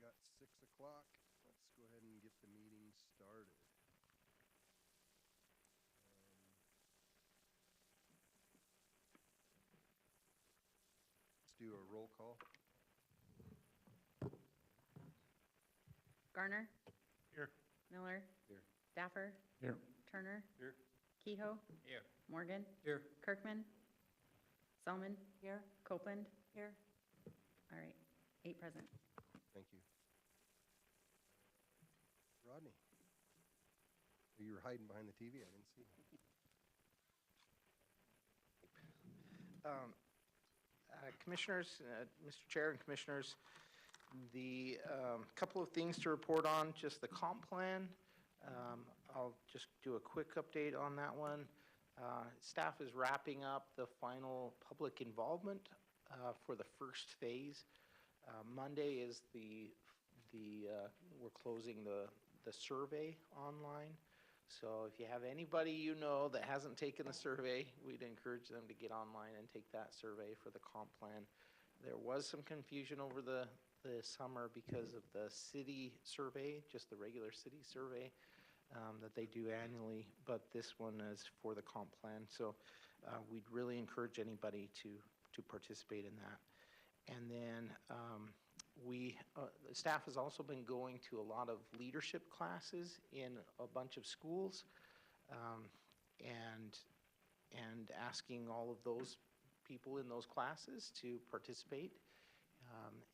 got 6 o'clock. Let's go ahead and get the meeting started. Let's do a roll call. Garner. Here. Miller. Here. Daffer. Here. Turner. Here. Kehoe. Here. Morgan. Here. Kirkman. Selman. Here. Copeland. Here. All right, 8 present. Thank you. Rodney. You were hiding behind the TV. I didn't see you. Commissioners, Mr. Chair and Commissioners, the couple of things to report on, just the comp plan. I'll just do a quick update on that one. Staff is wrapping up the final public involvement for the first phase. Monday is we're closing the survey online. So if you have anybody you know that hasn't taken the survey, we'd encourage them to get online and take that survey for the comp plan. There was some confusion over the summer because of the city survey, just the regular city survey that they do annually, but this one is for the comp plan. So we'd really encourage anybody to participate in that. And then the staff has also been going to a lot of leadership classes in a bunch of schools and asking all of those people in those classes to participate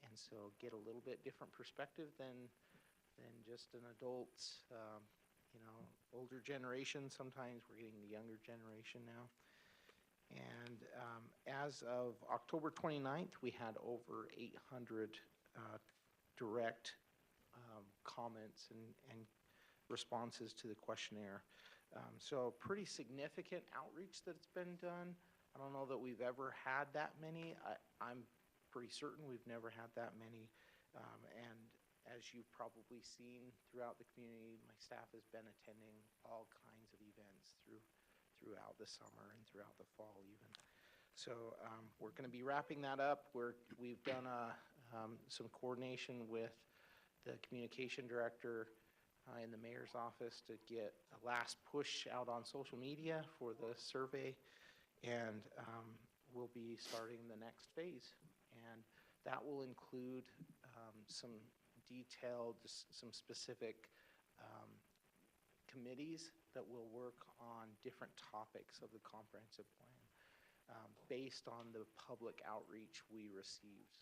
and so get a little bit different perspective than just an adult, older generation. Sometimes we're getting the younger generation now. And as of October 29th, we had over 800 direct comments and responses to the questionnaire. So pretty significant outreach that's been done. I don't know that we've ever had that many. I'm pretty certain we've never had that many. And as you've probably seen throughout the community, my staff has been attending all kinds of events throughout the summer and throughout the fall even. So we're going to be wrapping that up. We've done some coordination with the communication director in the mayor's office to get a last push out on social media for the survey, and we'll be starting the next phase. And that will include some detailed, some specific committees that will work on different topics of the comprehensive plan based on the public outreach we received,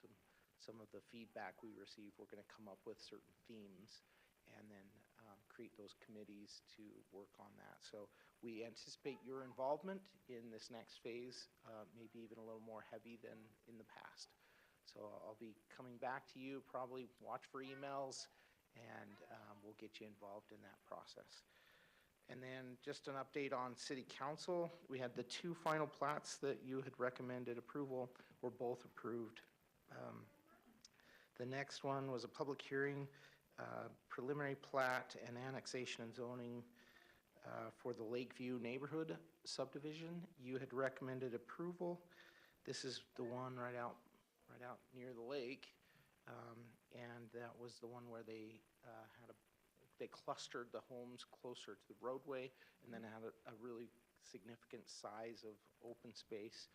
some of the feedback we received. We're going to come up with certain themes and then create those committees to work on that. So we anticipate your involvement in this next phase, maybe even a little more heavy than in the past. So I'll be coming back to you, probably watch for emails, and we'll get you involved in that process. And then just an update on City Council. We had the 2 final plats that you had recommended approval were both approved. The next one was a public hearing, preliminary plat and annexation and zoning for the Lakeview neighborhood subdivision. You had recommended approval. This is the one right out near the lake, and that was the one where they they clustered the homes closer to the roadway and then had a really significant size of open space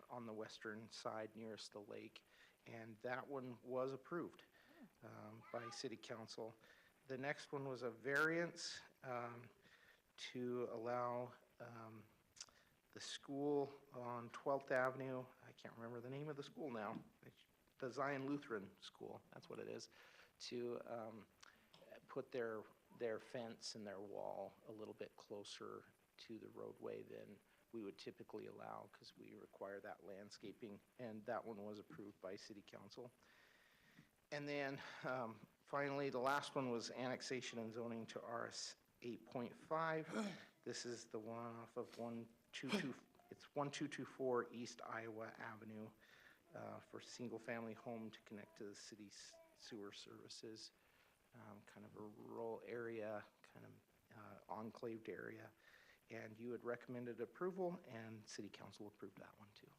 on the western side nearest the lake. And that one was approved by City Council. The next one was a variance to allow the school on 12th Avenue, I can't remember the name of the school now, the Zion Lutheran School, that's what it is, to put their fence and their wall a little bit closer to the roadway than we would typically allow, because we require that landscaping, and that one was approved by City Council. And then finally, the last one was annexation and zoning to RS 8.5. This is the one off of 1224 East Iowa Avenue for single-family home to connect to the city's sewer services. Kind of a rural area, kind of enclaved area. And you had recommended approval, and City Council approved that one too.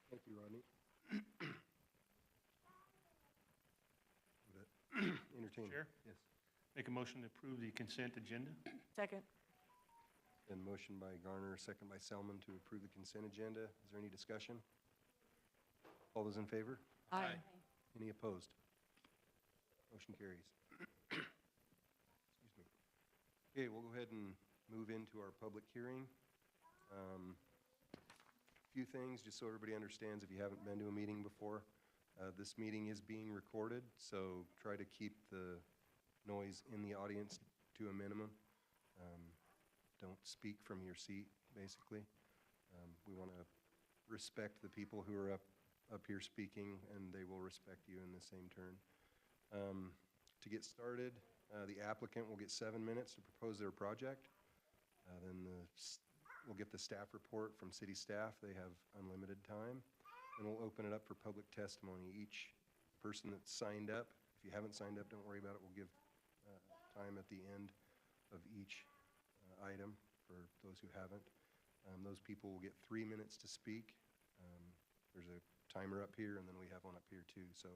Thank you, Rodney. entertain. Chair? Yes. Make a motion to approve the consent agenda? Second. Been motion by Garner, second by Selman to approve the consent agenda. Is there any discussion? All those in favor? Aye. Any opposed? Motion carries. Excuse me. Okay, we'll go ahead and move into our public hearing. Few things, just so everybody understands, if you haven't been to a meeting before, this meeting is being recorded, so try to keep the noise in the audience to a minimum. Don't speak from your seat, basically. We want to respect the people who are up here speaking, and they will respect you in the same turn. To get started, the applicant will get 7 minutes to propose their project. Then we'll get the staff report from city staff. They have unlimited time. And we'll open it up for public testimony. Each person that's signed up, if you haven't signed up, don't worry about it. We'll give time at the end of each item for those who haven't. Those people will get 3 minutes to speak. There's a timer up here, and then we have one up here too. So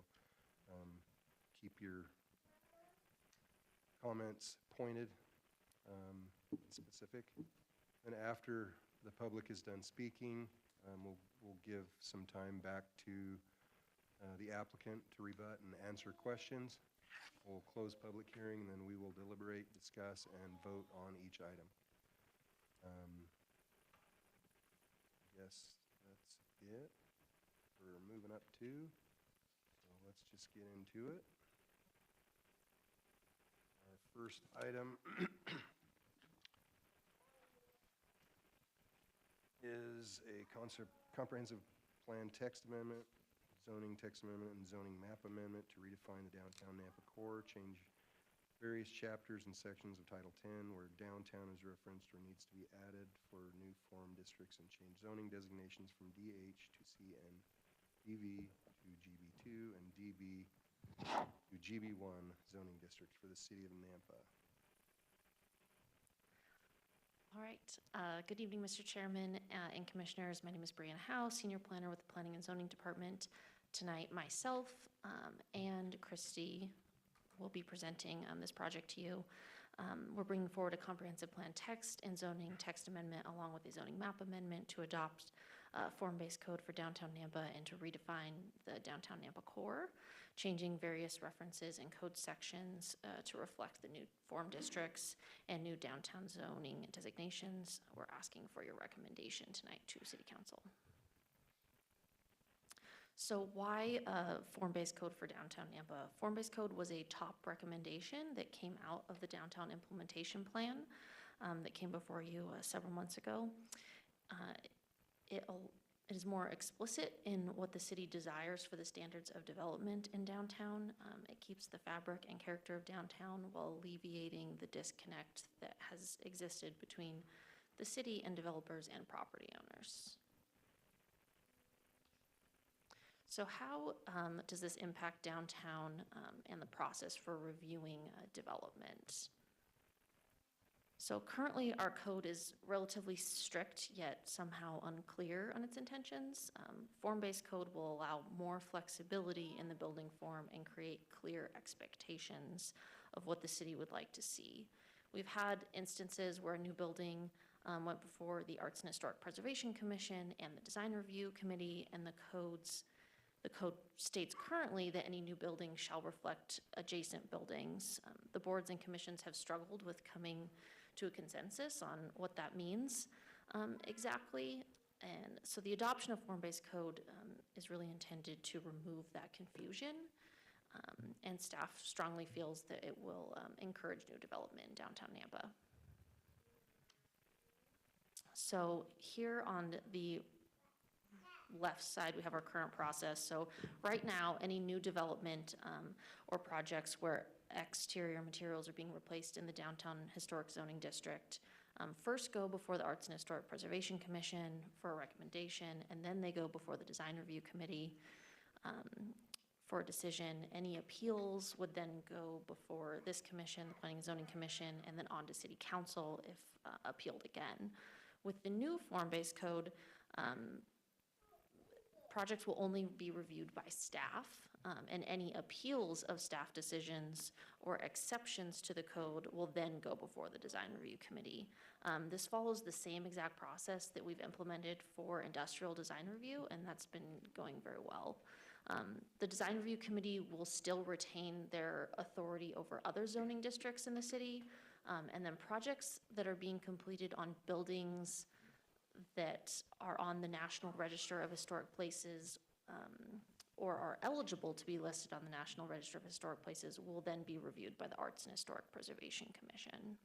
keep your comments pointed, specific. And after the public is done speaking, we'll give some time back to the applicant to rebut and answer questions. We'll close public hearing, and then we will deliberate, discuss, and vote on each item. Yes, that's it. We're moving up to, so let's just get into it. Our first item is a comprehensive plan text amendment, zoning text amendment, and zoning map amendment to redefine the downtown Nampa core, change various chapters and sections of Title 10 where downtown is referenced or needs to be added for new form districts, and change zoning designations from DH to CN, DV to GB2, and DB to GB1 zoning districts for the city of Nampa. All right. Good evening, Mr. Chairman and Commissioners. My name is Brianna Howe, Senior Planner with the Planning and Zoning Department. Tonight, myself and Christy will be presenting this project to you. We're bringing forward a comprehensive plan text and zoning text amendment along with a zoning map amendment to adopt form-based code for downtown Nampa and to redefine the downtown Nampa core, changing various references and code sections to reflect the new form districts and new downtown zoning designations. We're asking for your recommendation tonight to City Council. So why form-based code for downtown Nampa? Form-based code was a top recommendation that came out of the downtown implementation plan that came before you several months ago. It is more explicit in what the city desires for the standards of development in downtown. It keeps the fabric and character of downtown while alleviating the disconnect that has existed between the city and developers and property owners. So how does this impact downtown and the process for reviewing development? So currently our code is relatively strict yet somehow unclear on its intentions. Form-based code will allow more flexibility in the building form and create clear expectations of what the city would like to see. We've had instances where a new building went before the Arts and Historic Preservation Commission and the Design Review Committee, and the code states currently that any new building shall reflect adjacent buildings. The boards and commissions have struggled with coming to a consensus on what that means exactly. And so the adoption of form-based code is really intended to remove that confusion. And staff strongly feels that it will encourage new development in downtown Nampa. So here on the left side, we have our current process. So right now, any new development or projects where exterior materials are being replaced in the downtown historic zoning district first go before the Arts and Historic Preservation Commission for a recommendation, and then they go before the Design Review Committee for a decision. Any appeals would then go before this commission, the Planning and Zoning Commission, and then on to City Council if appealed again. With the new form-based code, projects will only be reviewed by staff and any appeals of staff decisions or exceptions to the code will then go before the design review committee. This follows the same exact process that we've implemented for industrial design review, and that's been going very well. The design review committee will still retain their authority over other zoning districts in the city, and then projects that are being completed on buildings that are on the National Register of Historic Places or are eligible to be listed on the National Register of Historic Places will then be reviewed by the Arts and Historic Preservation Commission.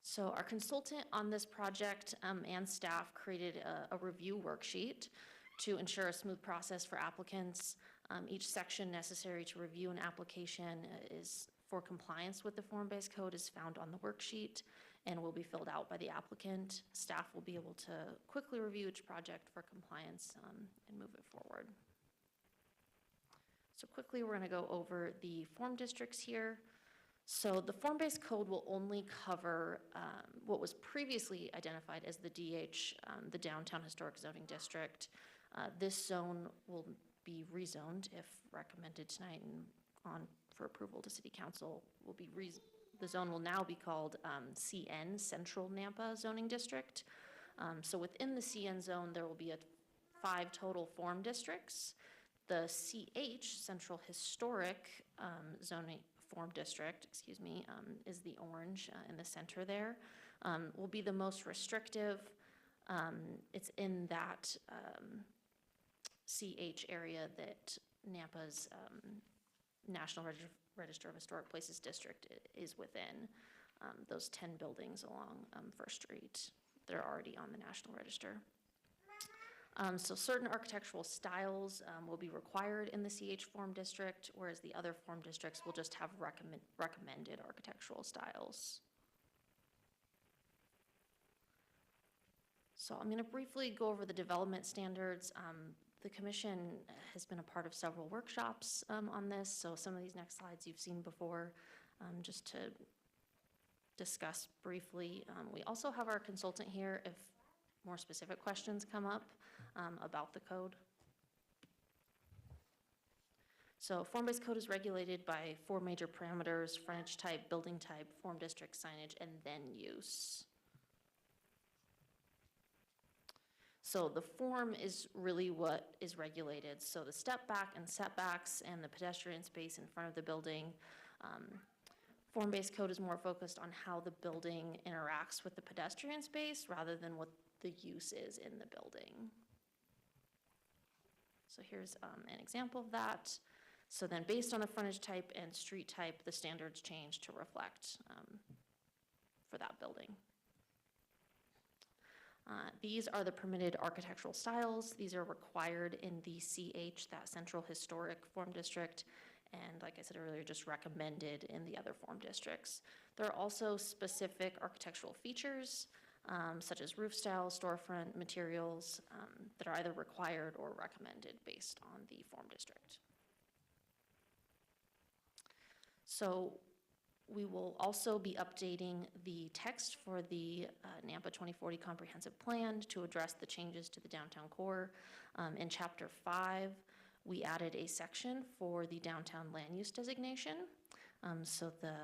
So our consultant on this project and staff created a review worksheet to ensure a smooth process for applicants. Each section necessary to review an application is for compliance with the form-based code is found on the worksheet and will be filled out by the applicant. Staff will be able to quickly review each project for compliance and move it forward. So quickly, we're going to go over the form districts here. So the form-based code will only cover what was previously identified as the DH, the Downtown Historic Zoning District. This zone will be rezoned if recommended tonight and on for approval to City Council. The zone will now be called CN, Central Nampa Zoning District. So within the CN zone, there will be 5 total form districts. The CH, Central Historic Zoning Form District, is the orange in the center there, will be the most restrictive. It's in that CH area that Nampa's National Register of Historic Places District is within. Those 10 buildings along First Street that are already on the National Register. So certain architectural styles will be required in the CH form district, whereas the other form districts will just have recommended architectural styles. So I'm going to briefly go over the development standards. The commission has been a part of several workshops on this, so some of these next slides you've seen before, just to discuss briefly. We also have our consultant here if more specific questions come up about the code. So form-based code is regulated by 4 major parameters: frontage type, building type, form district, signage, and then use. So the form is really what is regulated. So the step back and setbacks and the pedestrian space in front of the building. Form-based code is more focused on how the building interacts with the pedestrian space rather than what the use is in the building. So here's an example of that. So then based on the frontage type and street type, the standards change to reflect for that building. These are the permitted architectural styles. These are required in the CH, that Central Historic Form District, and like I said earlier, just recommended in the other form districts. There are also specific architectural features, such as roof style, storefront materials, that are either required or recommended based on the form district. So we will also be updating the text for the Nampa 2040 Comprehensive Plan to address the changes to the downtown core. In Chapter 5, we added a section for the downtown land use designation. So the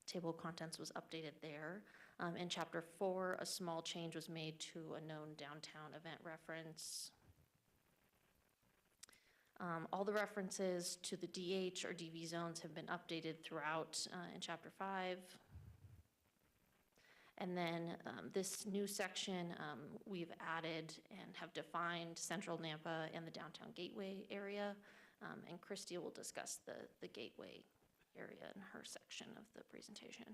table of contents was updated there. In Chapter 4, a small change was made to a known downtown event reference. All the references to the DH or DV zones have been updated throughout in Chapter 5. And then this new section, we've added and have defined Central Nampa and the downtown gateway area. And Christy will discuss the gateway area in her section of the presentation.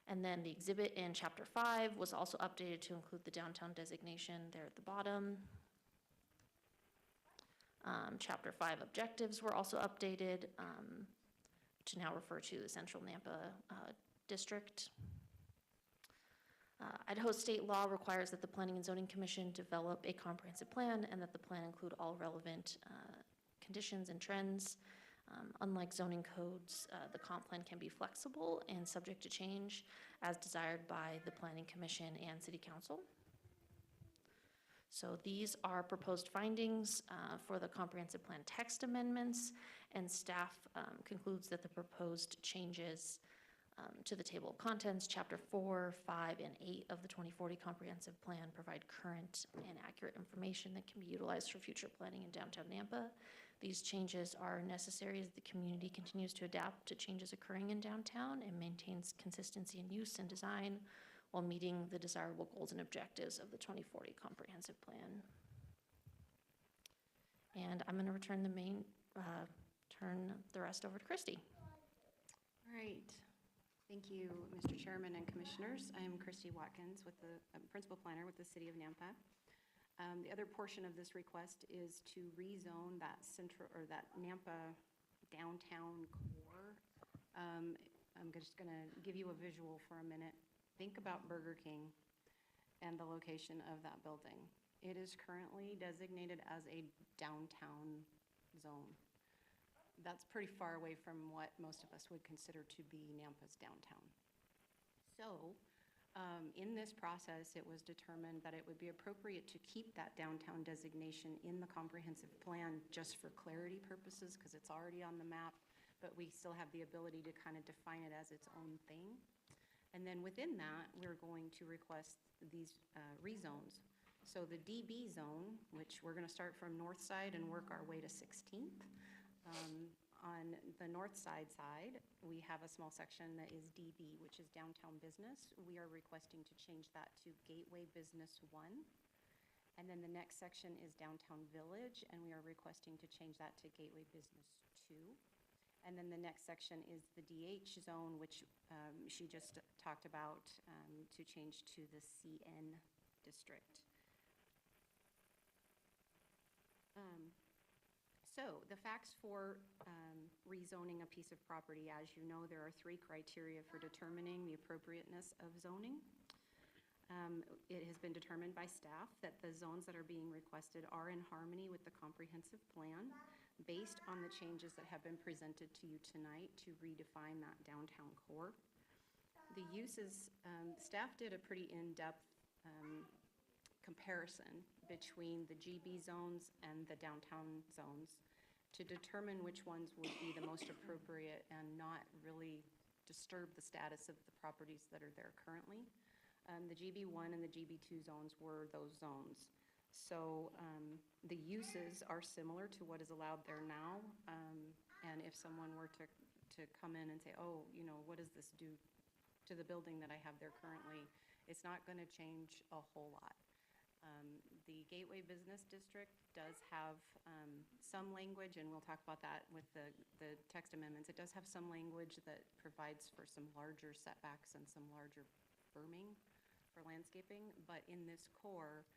And then the exhibit in Chapter 5 was also updated to include the downtown designation there at the bottom. Chapter 5 objectives were also updated to now refer to the Central Nampa District. Idaho state law requires that the Planning and Zoning Commission develop a comprehensive plan and that the plan include all relevant conditions and trends. Unlike zoning codes, the comp plan can be flexible and subject to change as desired by the Planning Commission and City Council. So these are proposed findings for the comprehensive plan text amendments, and staff concludes that the proposed changes to the table of contents, chapter 4, 5, and 8 of the 2040 comprehensive plan provide current and accurate information that can be utilized for future planning in downtown Nampa. These changes are necessary as the community continues to adapt to changes occurring in downtown and maintains consistency in use and design while meeting the desirable goals and objectives of the 2040 comprehensive plan. And I'm going to turn the rest over to Christy. All right. Thank you, Mr. Chairman and Commissioners. I am Christy Watkins, with the Principal Planner with the City of Nampa. The other portion of this request is to rezone that that Nampa downtown core. I'm just going to give you a visual for a minute. Think about Burger King and the location of that building. It is currently designated as a downtown zone. That's pretty far away from what most of us would consider to be Nampa's downtown. So, in this process, it was determined that it would be appropriate to keep that downtown designation in the comprehensive plan just for clarity purposes, because it's already on the map, but we still have the ability to kind of define it as its own thing. And then within that, we're going to request these rezones. So the DB zone, which we're going to start from north side and work our way to 16th. On the north side, we have a small section that is DB, which is downtown business. We are requesting to change that to Gateway Business 1. And then the next section is downtown village, and we are requesting to change that to Gateway Business 2. And then the next section is the DH zone, which she just talked about, to change to the CN district. So the facts for rezoning a piece of property, as you know, there are 3 criteria for determining the appropriateness of zoning. It has been determined by staff that the zones that are being requested are in harmony with the comprehensive plan based on the changes that have been presented to you tonight to redefine that downtown core. The uses, staff did a pretty in-depth comparison between the GB zones and the downtown zones to determine which ones would be the most appropriate and not really disturb the status of the properties that are there currently. The GB1 and the GB2 zones were those zones. So the uses are similar to what is allowed there now. And if someone were to come in and say, oh, you know, what does this do to the building that I have there currently, it's not going to change a whole lot. The Gateway Business District does have some language, and we'll talk about that with the text amendments. It does have some language that provides for some larger setbacks and some larger berming for landscaping, but in this core,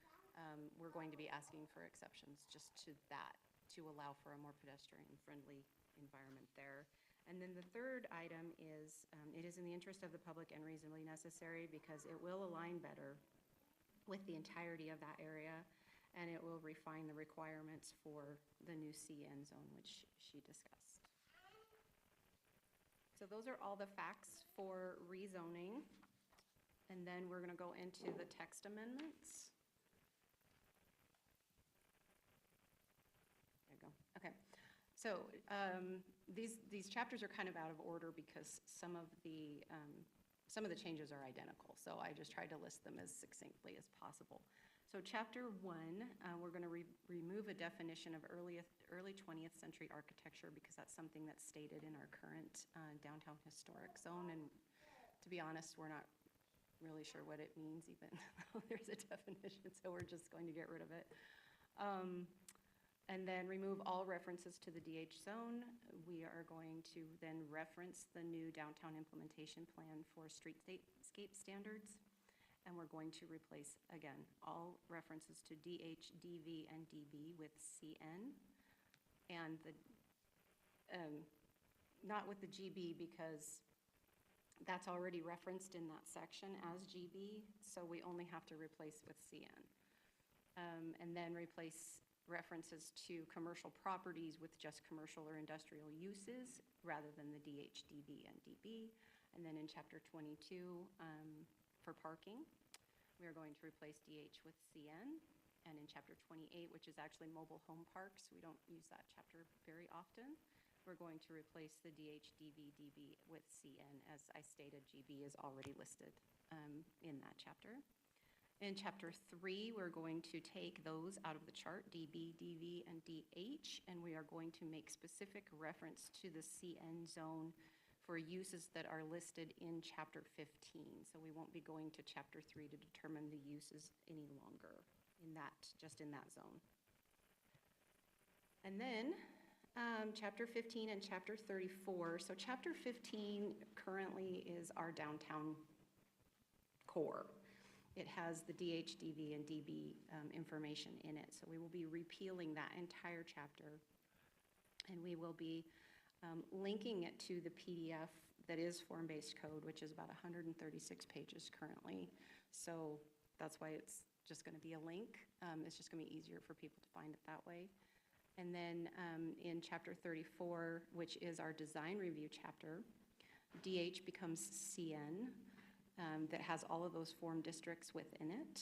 we're going to be asking for exceptions just to that to allow for a more pedestrian-friendly environment there. And then the third item is, it is in the interest of the public and reasonably necessary because it will align better with the entirety of that area, and it will refine the requirements for the new CN zone, which she discussed. So those are all the facts for rezoning. And then we're gonna go into the text amendments. There you go, okay. So these chapters are kind of out of order because some of the changes are identical. So I just tried to list them as succinctly as possible. So chapter 1, we're gonna remove a definition of early 20th century architecture because that's something that's stated in our current downtown historic zone. And to be honest, we're not really sure what it means even though there's a definition, so we're just going to get rid of it. And then remove all references to the DH zone. We are going to then reference the new downtown implementation plan for streetscape standards. And we're going to replace, again, all references to DH, DV, and DB with CN. And not with the GB because that's already referenced in that section as GB, so we only have to replace with CN. And then replace references to commercial properties with just commercial or industrial uses rather than the DH, DV, and DB. And then in chapter 22, for parking, we are going to replace DH with CN. And in Chapter 28, which is actually mobile home parks. We don't use that chapter very often. We're going to replace the DHDV with CN. As I stated, GB is already listed in that chapter. In Chapter 3, we're going to take those out of the chart, DB, DV, and DH, and we are going to make specific reference to the CN zone for uses that are listed in Chapter 15. So we won't be going to Chapter 3 to determine the uses any longer in that, just in that zone. And then Chapter 15 and Chapter 34. So Chapter 15 currently is our downtown core. It has the DH, DV, and DB information in it. So we will be repealing that entire chapter. And we will be linking it to the PDF that is form-based code, which is about 136 pages currently. So that's why it's just going to be a link. It's just going to be easier for people to find it that way. And then in Chapter 34, which is our design review chapter, DH becomes CN. That has all of those form districts within it.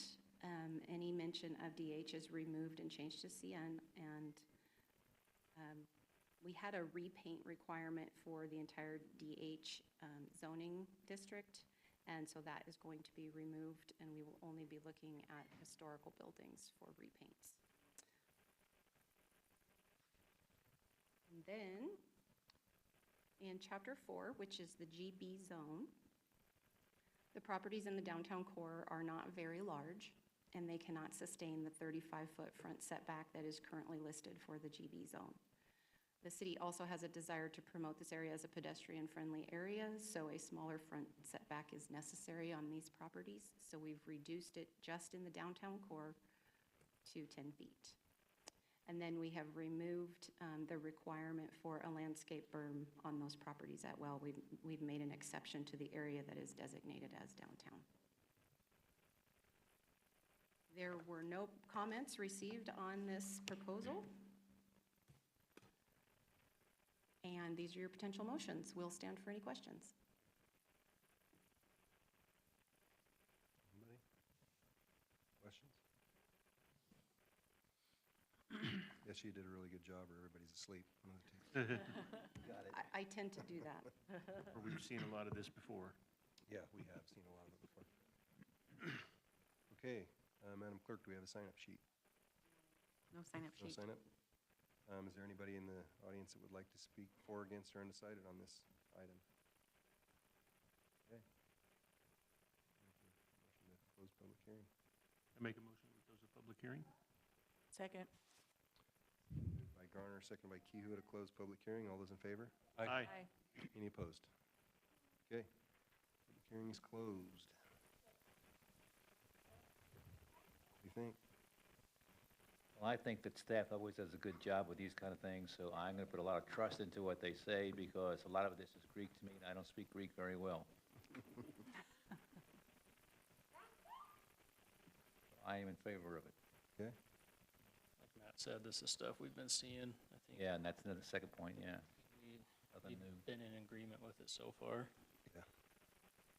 Any mention of DH is removed and changed to CN, and we had a repaint requirement for the entire DH zoning district, and so that is going to be removed, and we will only be looking at historical buildings for repaints. And then, in Chapter 4, which is the GB zone, the properties in the downtown core are not very large, and they cannot sustain the 35-foot front setback that is currently listed for the GB zone. The city also has a desire to promote this area as a pedestrian-friendly area, so a smaller front setback is necessary on these properties. So we've reduced it just in the downtown core to 10 feet. And then we have removed the requirement for a landscape berm on those properties as well. We've made an exception to the area that is designated as downtown. There were no comments received on this proposal. And these are your potential motions. We'll stand for any questions. Anybody? Questions? Yes, you did a really good job, or everybody's asleep. Got it. I tend to do that. Or we've seen a lot of this before. Yeah, we have seen a lot of it before. Okay, Madam Clerk, do we have a sign-up sheet? No sign-up No sheet. sign-up? Is there anybody in the audience that would like to speak for, against, or undecided on this item? Okay. Motion to close public hearing. I make a motion to close the public hearing. Second. Moved by Garner, seconded by Kehoe to close public hearing. All those in favor? Aye. Any opposed? Okay. Public hearing is closed. What do you think? Well, I think that staff always does a good job with these kind of things, so I'm going to put a lot of trust into what they say, because a lot of this is Greek to me, and I don't speak Greek very well. I am in favor of it. Okay. Like Matt said, this is stuff we've been seeing. I think Yeah, and that's the second point, yeah. we've Nothing new. been in agreement with it so far. Yeah.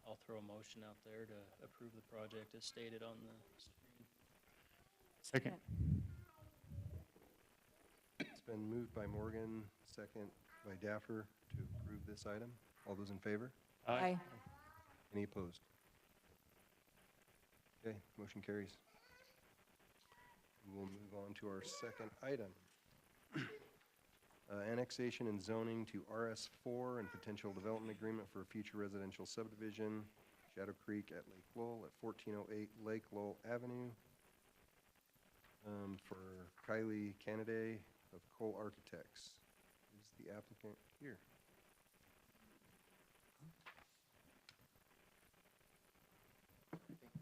I'll throw a motion out there to approve the project as stated on the screen. Second. It's been moved by Morgan, second by Daffer to approve this item. All those in favor? Aye. Any opposed? Okay, motion carries. We'll move on to our second item. Annexation and zoning to RS4 and potential development agreement for a future residential subdivision, Shadow Creek at Lake Lowell at 1408 Lake Lowell Avenue, for Kylie Canaday of Cole Architects. Is the applicant here?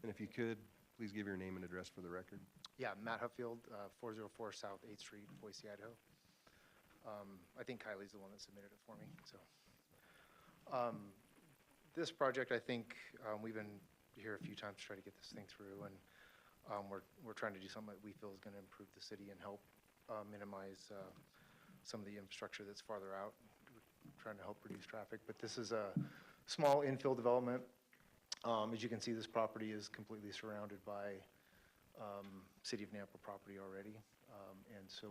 And if you could, please give your name and address for the record. Yeah, Matt Huffield, 404 South 8th Street, Boise, Idaho. I think Kylie's the one that submitted it for me, so. This project, I think, we've been here a few times to try to get this thing through, and we're trying to do something that we feel is going to improve the city and help minimize some of the infrastructure that's farther out. We're trying to help reduce traffic, but this is a small infill development. As you can see, this property is completely surrounded by City of Nampa property already. And so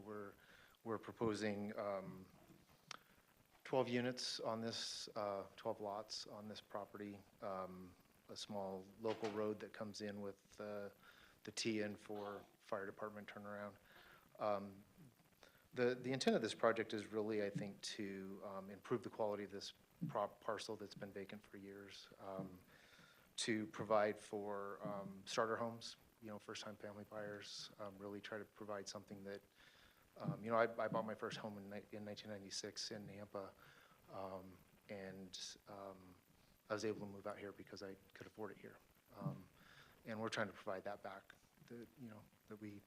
we're proposing 12 units on this, 12 lots on this property, a small local road that comes in with the T-in for fire department turnaround. The intent of this project is really, I think, to improve the quality of this parcel that's been vacant for years, to provide for starter homes, first-time family buyers, really try to provide something that, I bought my first home in 1996 in Nampa, and I was able to move out here because I could afford it here. And we're trying to provide that back, that we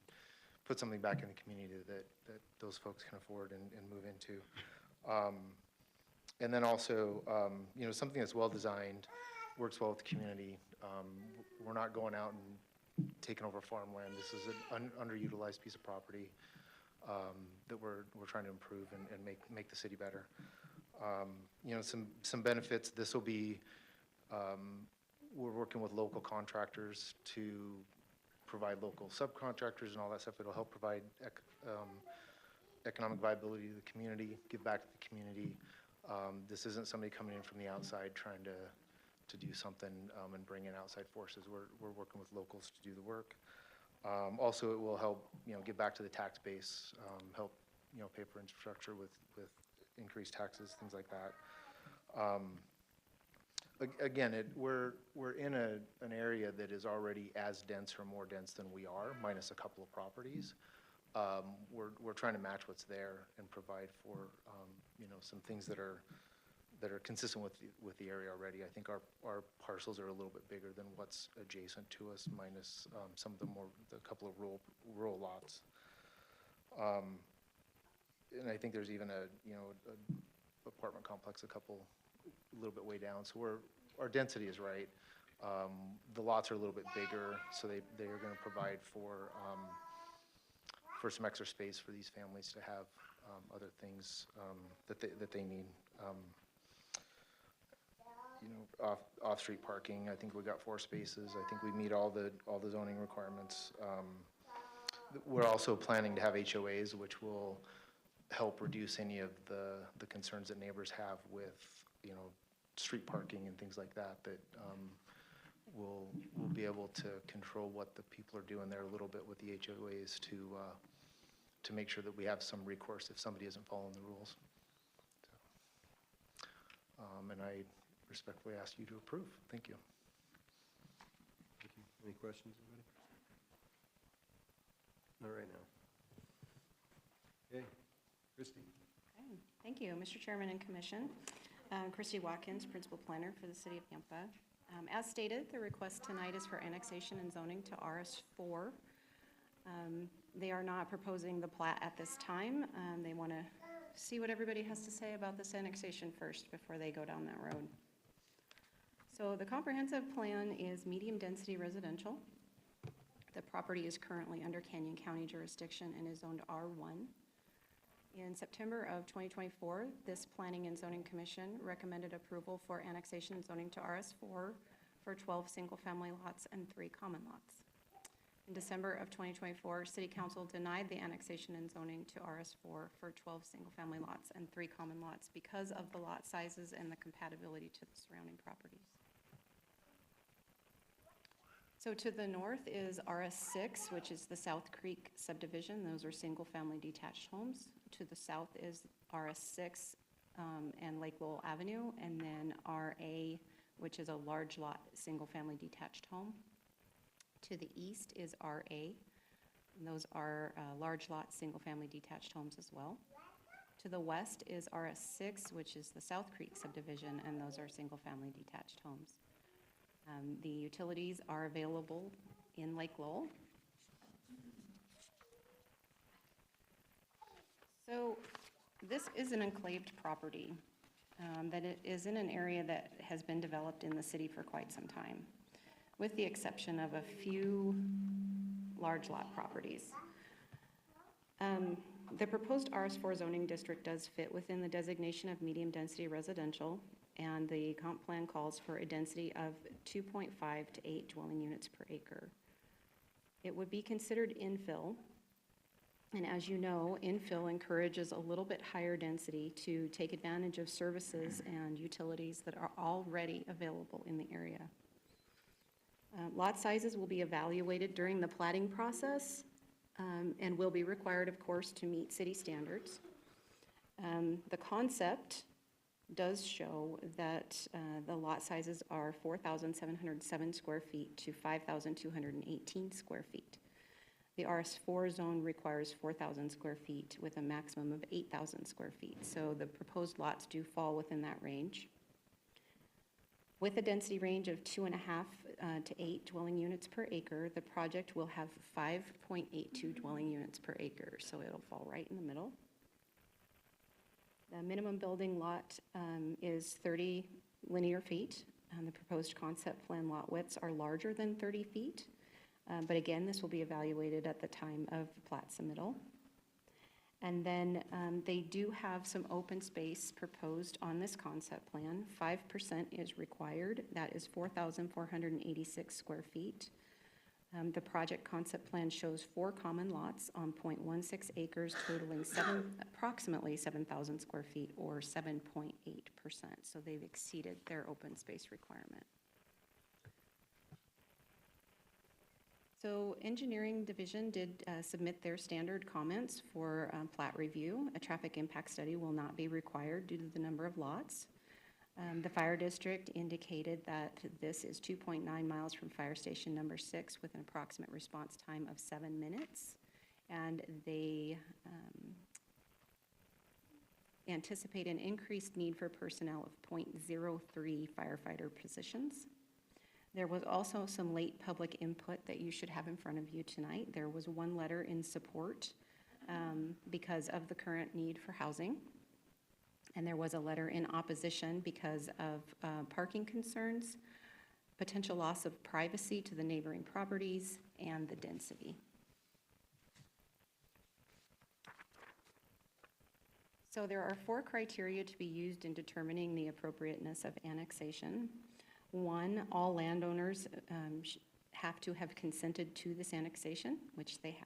put something back in the community that those folks can afford and move into. And then also, something that's well-designed, works well with the community. We're not going out and taking over farmland. This is an underutilized piece of property that we're trying to improve and make the city better. Some benefits, this will be, we're working with local contractors to provide local subcontractors and all that stuff. It'll help provide economic viability to the community, give back to the community. This isn't somebody coming in from the outside trying to do something and bring in outside forces. We're working with locals to do the work. Also, it will help, give back to the tax base, help, pay for infrastructure with increased taxes, things like that. Again, we're in an area that is already as dense or more dense than we are, minus a couple of properties. We're trying to match what's there and provide for, some things that are consistent with the area already. I think our parcels are a little bit bigger than what's adjacent to us, minus some of the couple of rural lots. And I think there's even a apartment complex a little bit way down. So our density is right. The lots are a little bit bigger, so they are going to provide for some extra space for these families to have other things that they need. Off-street parking, I think we got 4 spaces. I think we meet all the zoning requirements. We're also planning to have HOAs, which will help reduce any of the concerns that neighbors have with, street parking and things like that, we'll be able to control what the people are doing there a little bit with the HOAs to make sure that we have some recourse if somebody isn't following the rules. And I respectfully ask you to approve. Thank you. Thank you. Any questions, anybody? Not right now. Okay, Christie. Okay. Thank you, Mr. Chairman and Commission. Christy Watkins, Principal Planner for the City of Nampa. As stated, the request tonight is for annexation and zoning to RS4. They are not proposing the plat at this time. They want to see what everybody has to say about this annexation first before they go down that road. So the comprehensive plan is medium-density residential. The property is currently under Canyon County jurisdiction and is zoned R1. In September of 2024, this Planning and Zoning Commission recommended approval for annexation and zoning to RS4 for 12 single-family lots and 3 common lots. In December of 2024, City Council denied the annexation and zoning to RS4 for 12 single-family lots and 3 common lots because of the lot sizes and the compatibility to the surrounding properties. So to the north is RS6, which is the South Creek subdivision. Those are single-family detached homes. To the south is RS6 and Lake Lowell Avenue, and then RA, which is a large lot, single-family detached home. To the east is RA, and those are large lot, single-family detached homes as well. To the west is RS6, which is the South Creek subdivision, and those are single-family detached homes. The utilities are available in Lake Lowell. So this is an enclaved property that it is in an area that has been developed in the city for quite some time, with the exception of a few large lot properties. The proposed RS4 zoning district does fit within the designation of medium-density residential, and the comp plan calls for a density of 2.5 to 8 dwelling units per acre. It would be considered infill. And as you know, infill encourages a little bit higher density to take advantage of services and utilities that are already available in the area. Lot sizes will be evaluated during the plating process and will be required, of course, to meet city standards. The concept does show that the lot sizes are 4,707 square feet to 5,218 square feet. The RS4 zone requires 4,000 square feet with a maximum of 8,000 square feet. So the proposed lots do fall within that range. With a density range of 2.5 to 8 dwelling units per acre, the project will have 5.82 dwelling units per acre. So it'll fall right in the middle. The minimum building lot is 30 linear feet. The proposed concept plan lot widths are larger than 30 feet. But again, this will be evaluated at the time of plat submittal. And then they do have some open space proposed on this concept plan. 5% is required. That is 4,486 square feet. The project concept plan shows 4 common lots on 0.16 acres totaling approximately 7,000 square feet or 7.8%. So they've exceeded their open space requirement. So Engineering Division did submit their standard comments for plat review. A traffic impact study will not be required due to the number of lots. The fire district indicated that this is 2.9 miles from fire station number 6 with an approximate response time of 7 minutes. And they anticipate an increased need for personnel of 0.03 firefighter positions. There was also some late public input that you should have in front of you tonight. There was one letter in support because of the current need for housing. And there was a letter in opposition because of parking concerns, potential loss of privacy to the neighboring properties, and the density. So there are 4 criteria to be used in determining the appropriateness of annexation. 1, all landowners have to have consented to this annexation, which they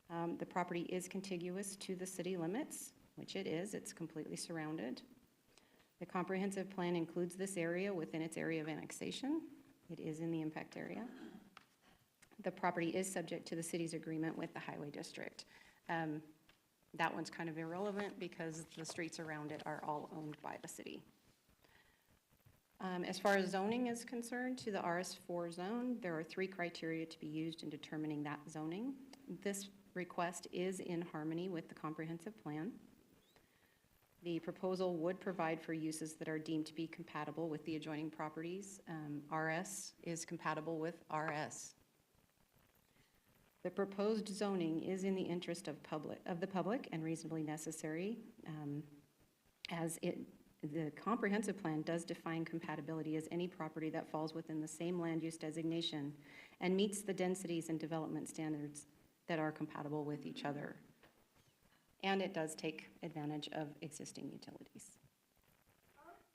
have. The property is contiguous to the city limits, which it is. It's completely surrounded. The comprehensive plan includes this area within its area of annexation. It is in the impact area. The property is subject to the city's agreement with the highway district. That one's kind of irrelevant because the streets around it are all owned by the city. As far as zoning is concerned, to the RS4 zone, there are 3 criteria to be used in determining that zoning. This request is in harmony with the comprehensive plan. The proposal would provide for uses that are deemed to be compatible with the adjoining properties. RS is compatible with RS. The proposed zoning is in the interest of the public and reasonably necessary, the comprehensive plan does define compatibility as any property that falls within the same land use designation and meets the densities and development standards that are compatible with each other. And it does take advantage of existing utilities.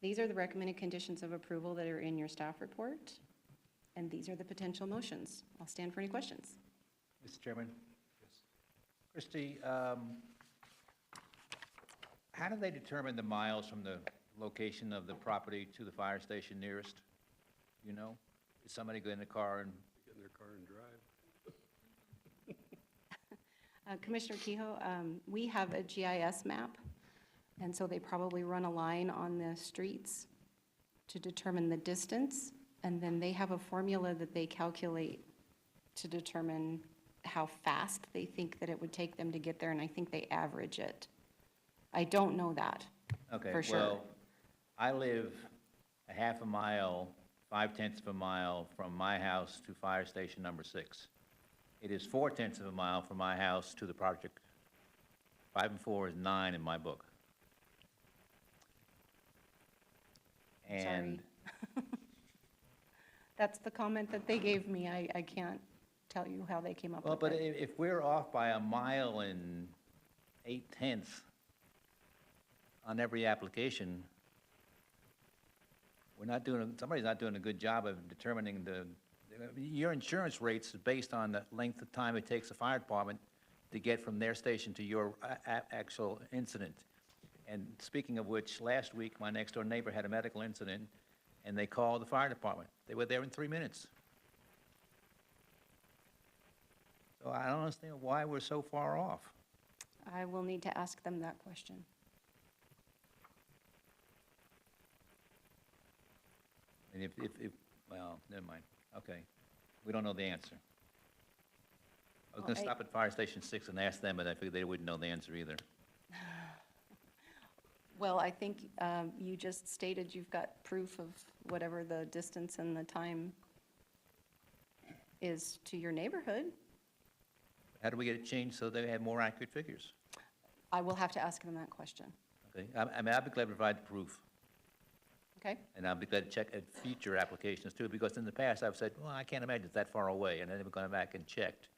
These are the recommended conditions of approval that are in your staff report, and these are the potential motions. I'll stand for any questions. Mr. Chairman? Yes. Christie, how do they determine the miles from the location of the property to the fire station nearest? You know? Is somebody go in the car and... Get in their car and drive. Commissioner Kehoe, we have a GIS map, and so they probably run a line on the streets to determine the distance, and then they have a formula that they calculate to determine how fast they think that it would take them to get there, and I think they average it. I don't know that for sure. Well, I live a half a mile, 5/10 of a mile from my house to fire station number 6. It is 4/10 of a mile from my house to the project. 5 and 4 is 9 in my book. And Sorry. That's the comment that they gave me. I can't tell you how they came up well, with but it. if we're off by a mile and 8/10 on every application, we're not doing, somebody's not doing a good job of determining your insurance rates is based on the length of time it takes the fire department to get from their station to your actual incident. And speaking of which, last week, my next-door neighbor had a medical incident, and they called the fire department. They were there in 3 minutes. So I don't understand why we're so far off. I will need to ask them that question. And well, never mind. Okay. We don't know the answer. I was going to Well, stop at Fire Station 6 and ask them, but I figured they wouldn't know the answer either. Well, I think you just stated you've got proof of whatever the distance and the time is to your neighborhood. How do we get it changed so they have more accurate figures? I will have to ask them that question, Okay, I mean, I'd be glad to provide the proof, okay? and I'd be glad to check at future applications too, because in the past, I've said, well, I can't imagine it's that far away, and then we've gone back and checked.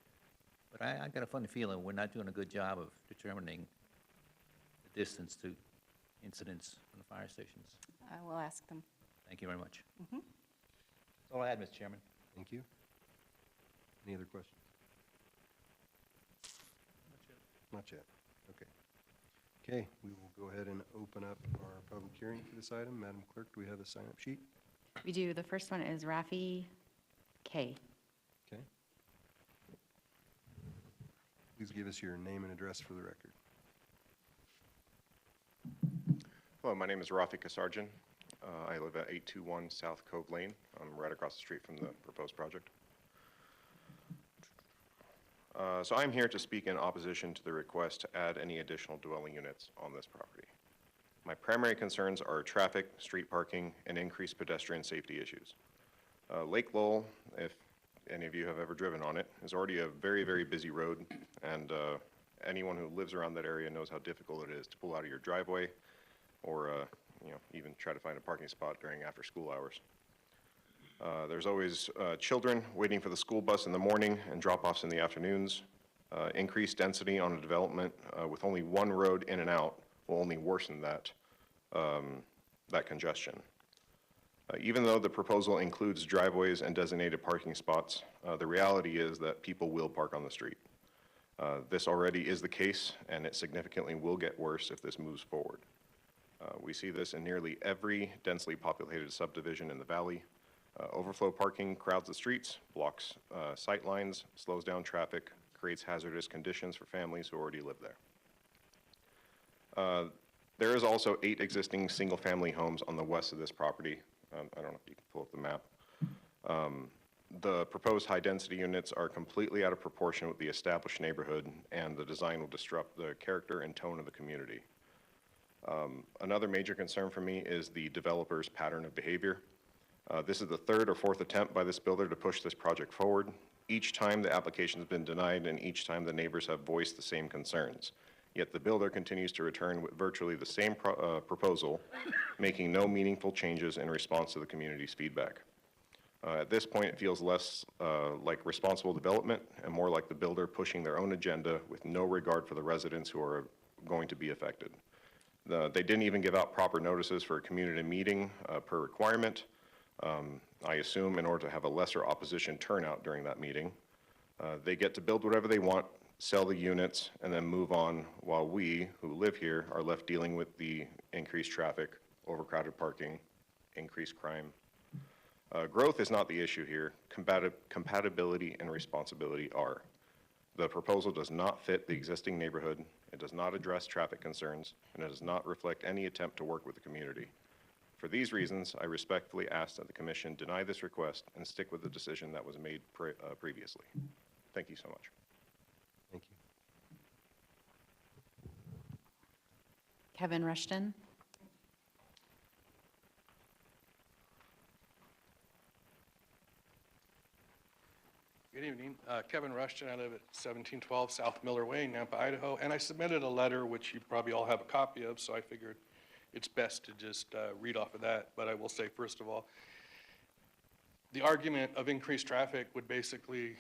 But I got a funny feeling we're not doing a good job of determining the distance to incidents from the fire stations. I will ask them. Thank you very much. Mhm. That's all I had, Mr. Chairman. Thank you. Any other questions? Not yet. Okay. Okay, we will go ahead and open up our public hearing for this item. Madam Clerk, do we have the sign-up sheet? We do. The first one is Rafi K. Okay. Please give us your name and address for the record. Hello, my name is Rafi Kasarjan. I live at 821 South Cove Lane. I'm right across the street from the proposed project. So I'm here to speak in opposition to the request to add any additional dwelling units on this property. My primary concerns are traffic, street parking, and increased pedestrian safety issues. Lake Lowell, if any of you have ever driven on it, is already a very, very busy road, and anyone who lives around that area knows how difficult it is to pull out of your driveway or even try to find a parking spot during after-school hours. There's always children waiting for the school bus in the morning and drop-offs in the afternoons. Increased density on a development with only one road in and out will only worsen that congestion. Even though the proposal includes driveways and designated parking spots, the reality is that people will park on the street. This already is the case, and it significantly will get worse if this moves forward. We see this in nearly every densely populated subdivision in the valley. Overflow parking crowds the streets, blocks sight lines, slows down traffic, creates hazardous conditions for families who already live there. There is also 8 existing single-family homes on the west of this property. I don't know if you can pull up the map. The proposed high-density units are completely out of proportion with the established neighborhood, and the design will disrupt the character and tone of the community. Another major concern for me is the developer's pattern of behavior. This is the 3rd or 4th attempt by this builder to push this project forward. Each time the application has been denied, and each time the neighbors have voiced the same concerns. Yet the builder continues to return with virtually the same proposal, making no meaningful changes in response to the community's feedback. At this point, it feels less like responsible development and more like the builder pushing their own agenda with no regard for the residents who are going to be affected. They didn't even give out proper notices for a community meeting per requirement. I assume in order to have a lesser opposition turnout during that meeting. They get to build whatever they want, sell the units, and then move on, while we, who live here, are left dealing with the increased traffic, overcrowded parking, increased crime. Growth is not the issue here. Compatibility and responsibility are. The proposal does not fit the existing neighborhood, it does not address traffic concerns, and it does not reflect any attempt to work with the community. For these reasons, I respectfully ask that the Commission deny this request and stick with the decision that was made previously. Thank you so much. Thank you. Kevin Rushton. Good evening. Kevin Rushton. I live at 1712 South Miller Way, Nampa, Idaho, and I submitted a letter which you probably all have a copy of, so I figured it's best to just read off of that. But I will say, first of all, the argument of increased traffic would basically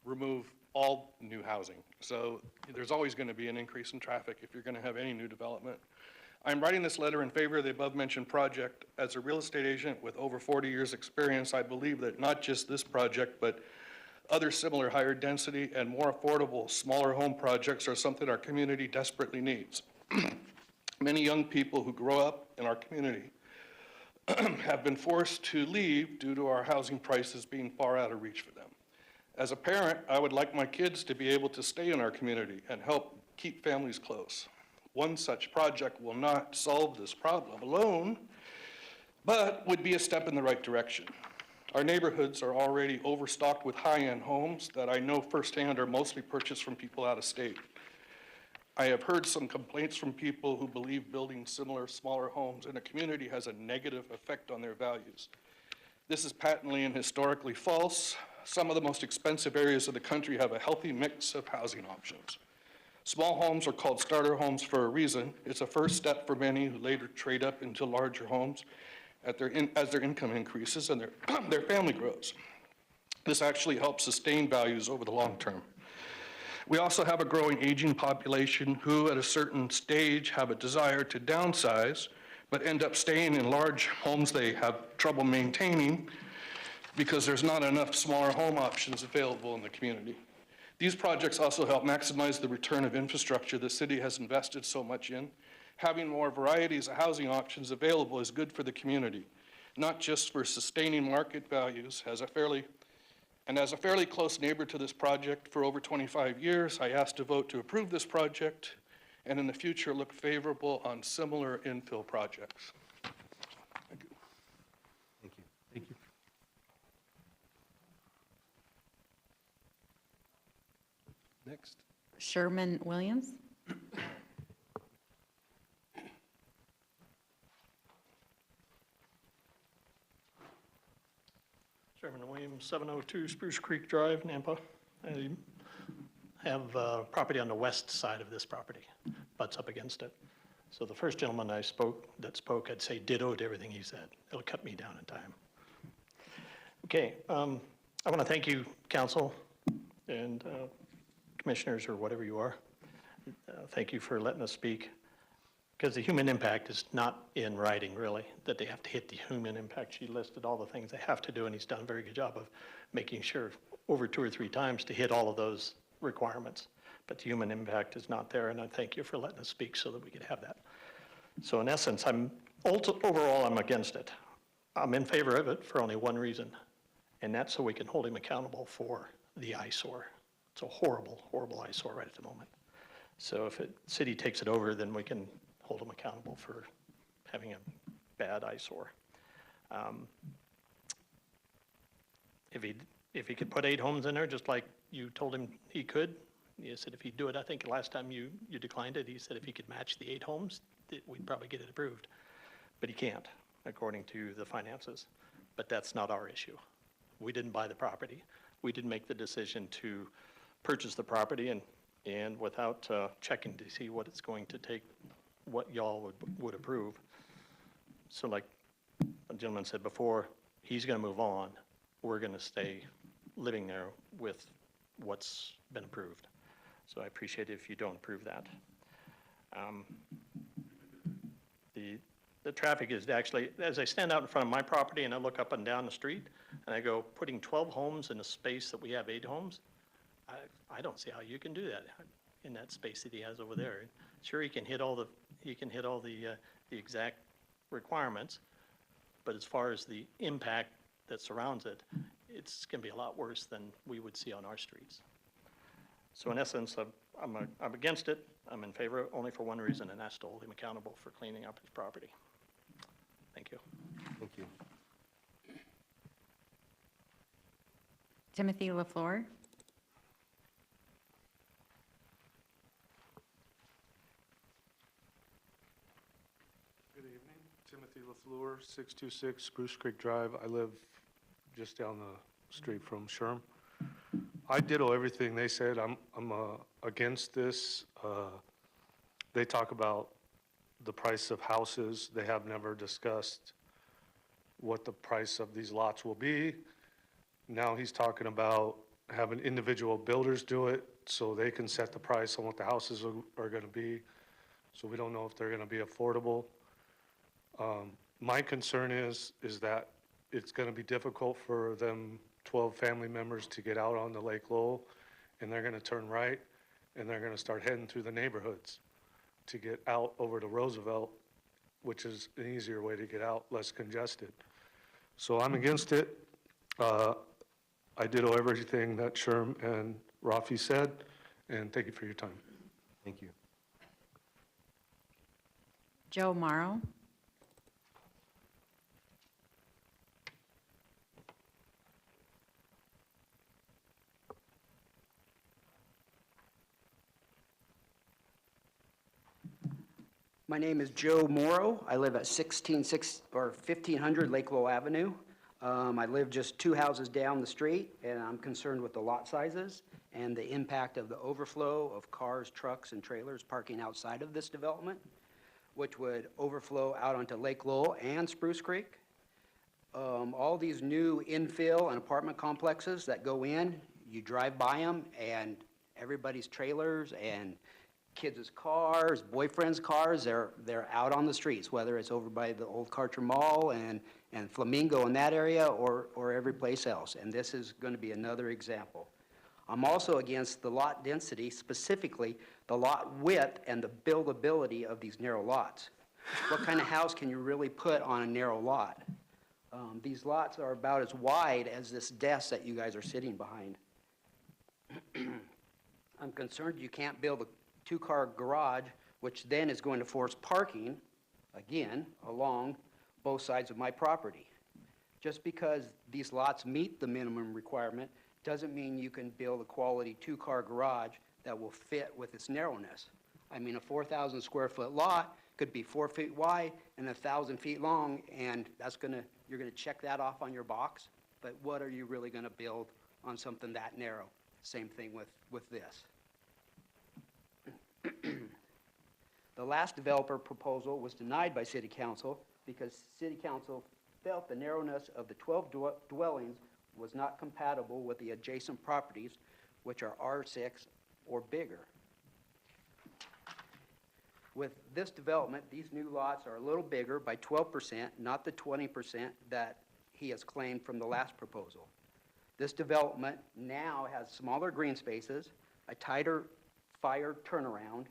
remove all new housing. So there's always going to be an increase in traffic if you're going to have any new development. I'm writing this letter in favor of the above-mentioned project. As a real estate agent with over 40 years' experience, I believe that not just this project, but other similar higher density and more affordable, smaller home projects are something our community desperately needs. Many young people who grow up in our community have been forced to leave due to our housing prices being far out of reach for them. As a parent, I would like my kids to be able to stay in our community and help keep families close. One such project will not solve this problem alone, but would be a step in the right direction. Our neighborhoods are already overstocked with high-end homes that I know firsthand are mostly purchased from people out of state. I have heard some complaints from people who believe building similar, smaller homes in a community has a negative effect on their values. This is patently and historically false. Some of the most expensive areas of the country have a healthy mix of housing options. Small homes are called starter homes for a reason. It's a first step for many who later trade up into larger homes as their income increases and their family grows. This actually helps sustain values over the long term. We also have a growing aging population who at a certain stage have a desire to downsize, but end up staying in large homes they have trouble maintaining because there's not enough smaller home options available in the community. These projects also help maximize the return of infrastructure the city has invested so much in. Having more varieties of housing options available is good for the community, not just for sustaining market values. As a fairly close neighbor to this project for over 25 years, I asked to vote to approve this project and in the future look favorable on similar infill projects. Thank you. Thank you. Thank you. Next. Sherman Williams. Sherman Williams, 702 Spruce Creek Drive, Nampa. I have property on the west side of this property, butts up against it. So the first gentleman that spoke, I'd say ditto to everything he said. It'll cut me down in time. Okay, I want to thank you, council and commissioners or whatever you are. Thank you for letting us speak. Because the human impact is not in writing, really, that they have to hit the human impact. She listed all the things they have to do, and he's done a very good job of making sure over 2 or 3 times to hit all of those requirements. But the human impact is not there, and I thank you for letting us speak so that we could have that. So in essence, overall, I'm against it. I'm in favor of it for only one reason, and that's so we can hold him accountable for the eyesore. It's a horrible, horrible eyesore right at the moment. So if the city takes it over, then we can hold them accountable for having a bad eyesore. If he could put 8 homes in there, just like you told him he could, you said if he'd do it, I think last time you declined it, he said if he could match the 8 homes, we'd probably get it approved. But he can't, according to the finances. But that's not our issue. We didn't buy the property. We didn't make the decision to purchase the property and without checking to see what it's going to take, what y'all would approve. So like the gentleman said before, he's going to move on. We're going to stay living there with what's been approved. So I appreciate it if you don't approve that. The traffic is actually, as I stand out in front of my property and I look up and down the street and I go, putting 12 homes in a space that we have 8 homes, I don't see how you can do that in that space that he has over there. Sure, he can hit all the exact requirements, but as far as the impact that surrounds it, it's going to be a lot worse than we would see on our streets. So in essence, I'm against it. I'm in favor only for one reason, and that's to hold him accountable for cleaning up his property. Thank you. Thank you. Timothy LaFleur. Good evening, Timothy LaFleur, 626 Spruce Creek Drive. I live just down the street from Sherm. I ditto everything they said. I'm against this. They talk about the price of houses. They have never discussed what the price of these lots will be. Now he's talking about having individual builders do it so they can set the price on what the houses are going to be. so we don't know if they're going to be affordable. My concern is that it's going to be difficult for them 12 family members to get out onto Lake Lowell, and they're going to turn right, and they're going to start heading through the neighborhoods to get out over to Roosevelt, which is an easier way to get out, less congested. So I'm against it. I ditto everything that Sherm and Rafi said, and thank you for your time. Thank you. Joe Morrow. My name is Joe Morrow. I live at 1500 Lake Lowell Avenue. I live just 2 houses down the street, and I'm concerned with the lot sizes and the impact of the overflow of cars, trucks, and trailers parking outside of this development, which would overflow out onto Lake Lowell and Spruce Creek. All these new infill and apartment complexes that go in, you drive by them, and everybody's trailers and kids' cars, boyfriends' cars, they're out on the streets, whether it's over by the old Karcher Mall and Flamingo in that area or every place else. And this is going to be another example. I'm also against the lot density, specifically the lot width and the buildability of these narrow lots. What kind of house can you really put on a narrow lot? These lots are about as wide as this desk that you guys are sitting behind. I'm concerned you can't build a 2-car garage, which then is going to force parking, again, along both sides of my property. Just because these lots meet the minimum requirement doesn't mean you can build a quality 2-car garage that will fit with its narrowness. I mean, a 4,000 square foot lot could be 4 feet wide and 1,000 feet long, and you're gonna check that off on your box, but what are you really gonna build on something that narrow? Same thing with this. The last developer proposal was denied by City Council because City Council felt the narrowness of the 12 dwellings was not compatible with the adjacent properties, which are R6 or bigger. With this development, these new lots are a little bigger by 12%, not the 20% that he has claimed from the last proposal. This development now has smaller green spaces, a tighter fire turnaround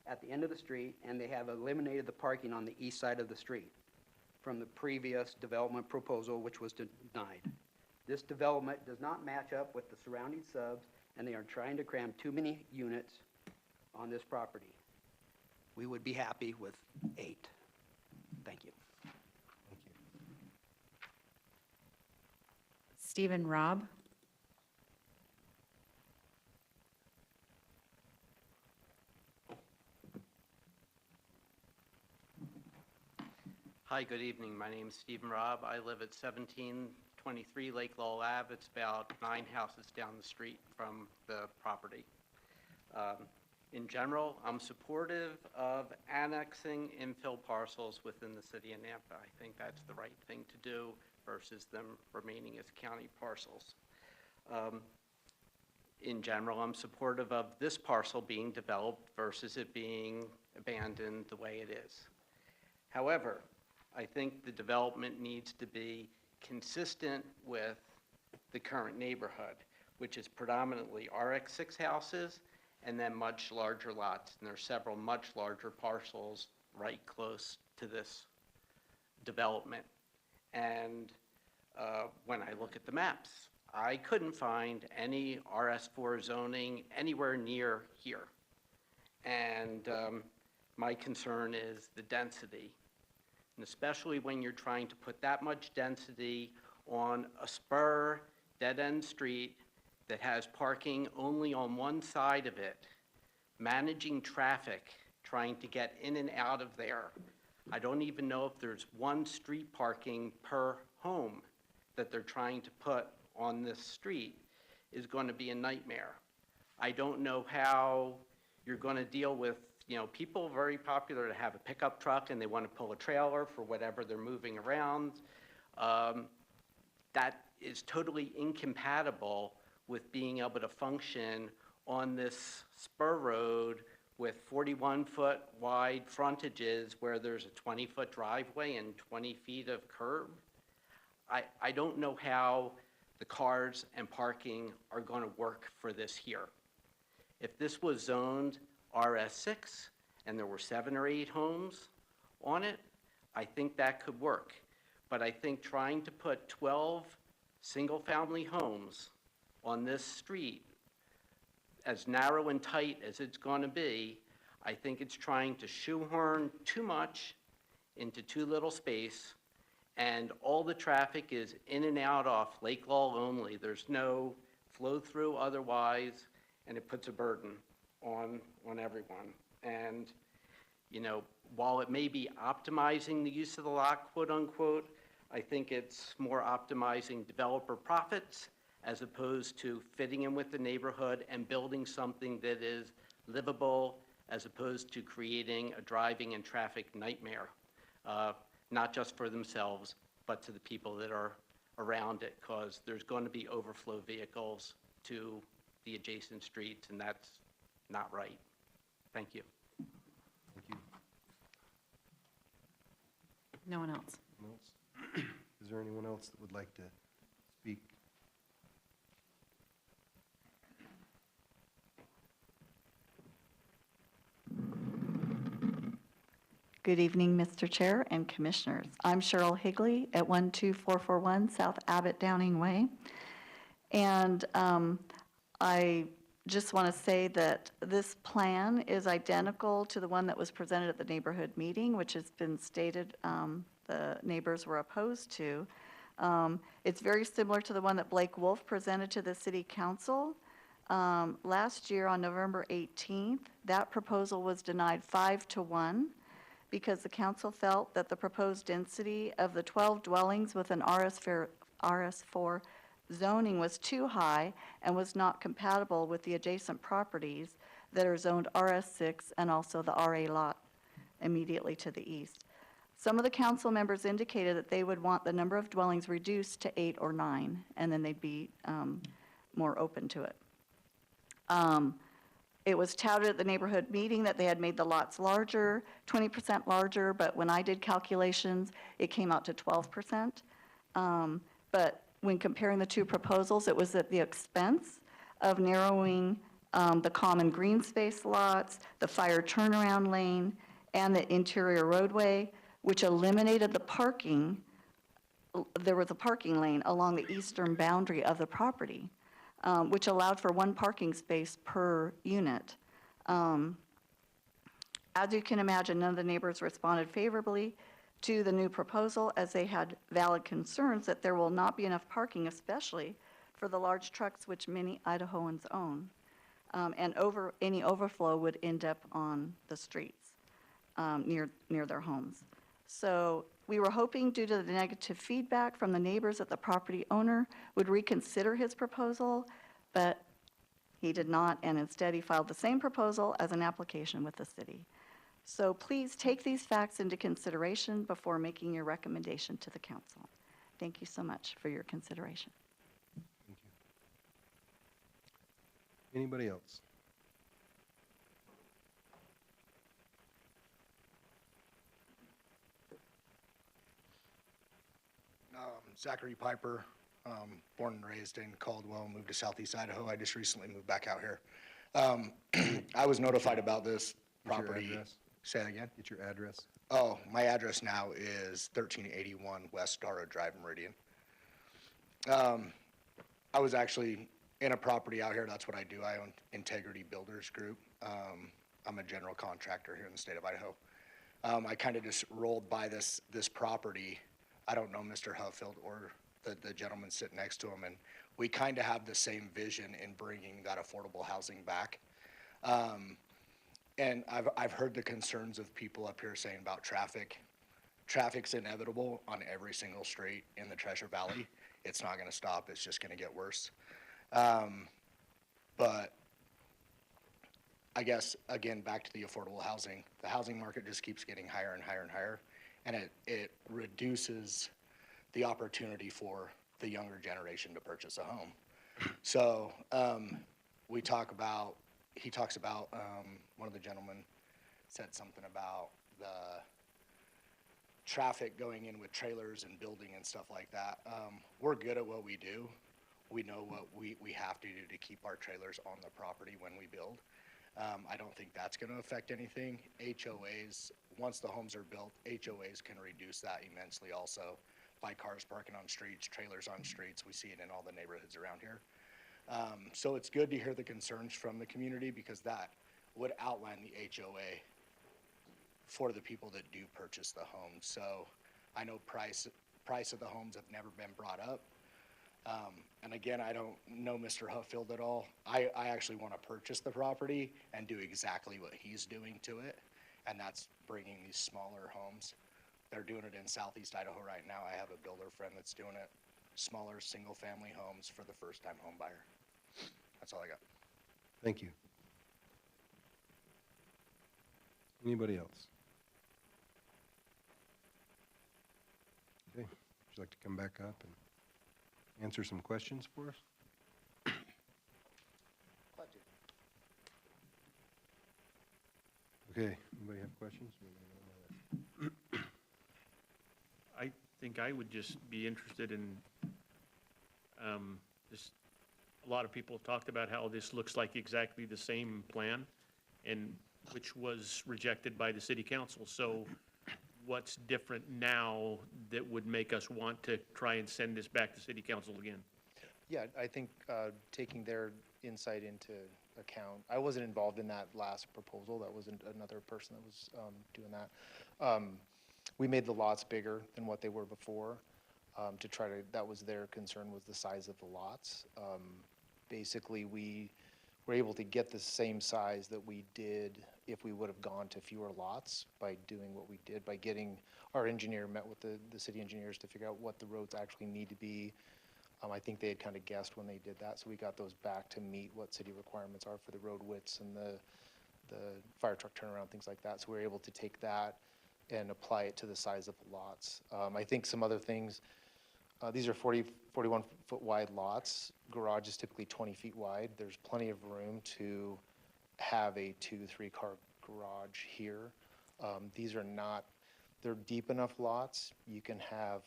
at the end of the street, and they have eliminated the parking on the east side of the street from the previous development proposal, which was denied. This development does not match up with the surrounding subs, and they are trying to cram too many units on this property. We would be happy with 8. Thank you. Thank you. Stephen Robb. Hi, good evening. My name is Stephen Robb. I live at 1723 Lake Lowell Ave. It's about 9 houses down the street from the property. In general, I'm supportive of annexing infill parcels within the city of Nampa. I think that's the right thing to do versus them remaining as county parcels. In general, I'm supportive of this parcel being developed versus it being abandoned the way it is. However, I think the development needs to be consistent with the current neighborhood, which is predominantly RX6 houses and then much larger lots. And there are several much larger parcels right close to this development. And when I look at the maps, I couldn't find any RS4 zoning anywhere near here. And my concern is the density. And especially when you're trying to put that much density on a spur, dead-end street that has parking only on one side of it, managing traffic, trying to get in and out of there. I don't even know if there's one street parking per home that they're trying to put on this street is going to be a nightmare. I don't know how you're going to deal with, people very popular to have a pickup truck and they want to pull a trailer for whatever they're moving around. That is totally incompatible with being able to function on this spur road with 41-foot wide frontages where there's a 20-foot driveway and 20 feet of curb, I don't know how the cars and parking are going to work for this here. If this was zoned RS6 and there were 7 or 8 homes on it, I think that could work. But I think trying to put 12 single-family homes on this street, as narrow and tight as it's going to be, I think it's trying to shoehorn too much into too little space, and all the traffic is in and out off Lake Law only. There's no flow-through otherwise, and it puts a burden on everyone. And, you know, while it may be optimizing the use of the lot, quote-unquote, I think it's more optimizing developer profits as opposed to fitting in with the neighborhood and building something that is livable as opposed to creating a driving and traffic nightmare, not just for themselves, but to the people that are around it, because there's going to be overflow vehicles to the adjacent streets, and that's not right. Thank you. Thank you. No one else. Anyone else? Is there anyone else that would like to speak? Good evening, Mr. Chair and Commissioners. I'm Cheryl Higley at 12441 South Abbott Downing Way. And I just want to say that this plan is identical to the one that was presented at the neighborhood meeting, which has been stated the neighbors were opposed to. It's very similar to the one that Blake Wolf presented to the City Council. Last year on November 18th, that proposal was denied 5-1 because the council felt that the proposed density of the 12 dwellings with an RS4 zoning was too high and was not compatible with the adjacent properties that are zoned RS6 and also the RA lot immediately to the east. Some of the council members indicated that they would want the number of dwellings reduced to 8 or 9, and then they'd be more open to it. It was touted at the neighborhood meeting that they had made the lots larger, 20% larger, but when I did calculations, it came out to 12%. But when comparing the two proposals, it was at the expense of narrowing the common green space lots, the fire turnaround lane, and the interior roadway, which eliminated the parking. There was a parking lane along the eastern boundary of the property, which allowed for 1 parking space per unit. As you can imagine, none of the neighbors responded favorably to the new proposal, as they had valid concerns that there will not be enough parking, especially for the large trucks which many Idahoans own. And any overflow would end up on the streets near their homes. So we were hoping, due to the negative feedback from the neighbors, that the property owner would reconsider his proposal, but he did not, and instead he filed the same proposal as an application with the city. So please take these facts into consideration before making your recommendation to the council. Thank you so much for your consideration. Thank you. Anybody else? Zachary Piper, born and raised in Caldwell, moved to Southeast Idaho. I just recently moved back out here. I was notified about this property. Your address? Say that again? Get your address. Oh, my address now is 1381 West Darrow Drive, Meridian. I was actually in a property out here. That's what I do. I own Integrity Builders Group. I'm a general contractor here in the state of Idaho. I kind of just rolled by this property. I don't know Mr. Huffield or the gentleman sitting next to him, and we kind of have the same vision in bringing that affordable housing back. And I've heard the concerns of people up here saying about traffic. Traffic's inevitable on every single street in the Treasure Valley. It's not going to stop. It's just going to get worse. But I guess, again, back to the affordable housing. The housing market just keeps getting higher and higher and higher, and it reduces the opportunity for the younger generation to purchase a home. So we talk about he talks about, one of the gentlemen said something about the traffic going in with trailers and building and stuff like that. We're good at what we do. We know what we have to do to keep our trailers on the property when we build. I don't think that's going to affect anything. HOAs, once the homes are built, HOAs can reduce that immensely also by cars parking on streets, trailers on streets. We see it in all the neighborhoods around here. So it's good to hear the concerns from the community because that would outline the HOA for the people that do purchase the homes. So I know price of the homes have never been brought up. And again, I don't know Mr. Huffield at all. I actually want to purchase the property and do exactly what he's doing to it, and that's bringing these smaller homes. They're doing it in Southeast Idaho right now. I have a builder friend that's doing it, smaller single-family homes for the first-time home buyer. That's all I got. Thank you. Anybody else? Okay, would you like to come back up and answer some questions for us? Okay, anybody have questions? I think I would just be interested in, just, a lot of people have talked about how this looks like exactly the same plan, and which was rejected by the city council. So what's different now that would make us want to try and send this back to city council again? Yeah, I think taking their insight into account, I wasn't involved in that last proposal. That was another person that was doing that. We made the lots bigger than what they were before to try to, that was their concern, was the size of the lots. Basically, we were able to get the same size that we did if we would have gone to fewer lots by doing what we did, by getting, our engineer met with the city engineers to figure out what the roads actually need to be. I think they had kind of guessed when they did that, so we got those back to meet what city requirements are for the road widths and the fire truck turnaround, things like that. So we were able to take that and apply it to the size of the lots. I think some other things, these are 41-foot wide lots. Garage is typically 20 feet wide. There's plenty of room to have a 2-3 car garage here. These are not, they're deep enough lots. You can have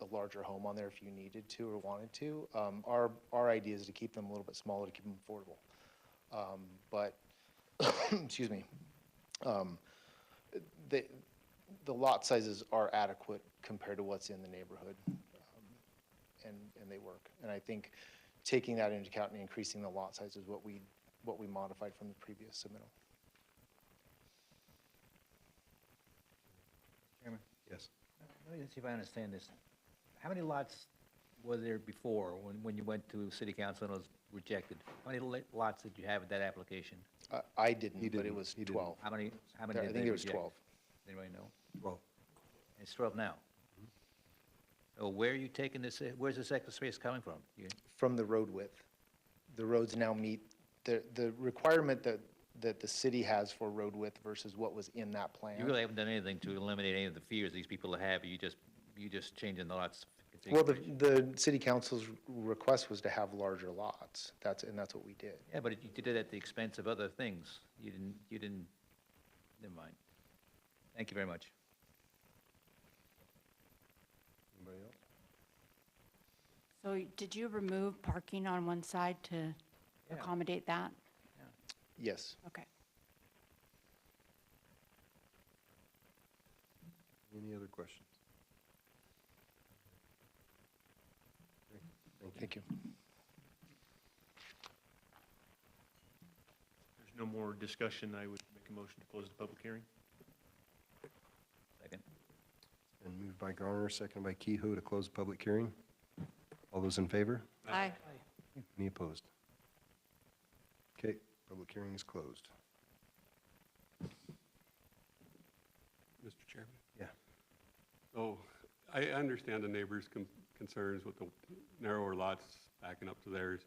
a larger home on there if you needed to or wanted to. Our idea is to keep them a little bit smaller to keep them affordable. But, excuse me, the lot sizes are adequate compared to what's in the neighborhood, and they work. And I think taking that into account and increasing the lot size is what we modified from the previous submittal. Chairman? Yes. Let me see if I understand this. How many lots were there before when you went to city council and it was rejected? How many lots did you have at that application? I didn't, but it was 12. How many I did they think it was reject? 12. Anybody know? 12. It's 12 now. So where are you taking this, where's this extra space coming from? From the road width. The roads now meet, the requirement that the city has for road width versus what was in that plan. You really haven't done anything to eliminate any of the fears these people have, you just changing the lots. Well, the city council's request was to have larger lots. That's what we did. Yeah, but you did it at the expense of other things. You didn't, never mind. Thank you very much. Anybody else? So did you remove parking on one side to accommodate that? Yes. Okay. Any other questions? Okay, Thank you. There's no more discussion. I would make a motion to close the public hearing. Second. And moved by Garner, seconded by Kehoe to close the public hearing. All those in favor? Aye. Any opposed? Okay, public hearing is closed. Mr. Chairman? Yeah. So I understand the neighbors' concerns with the narrower lots backing up to theirs.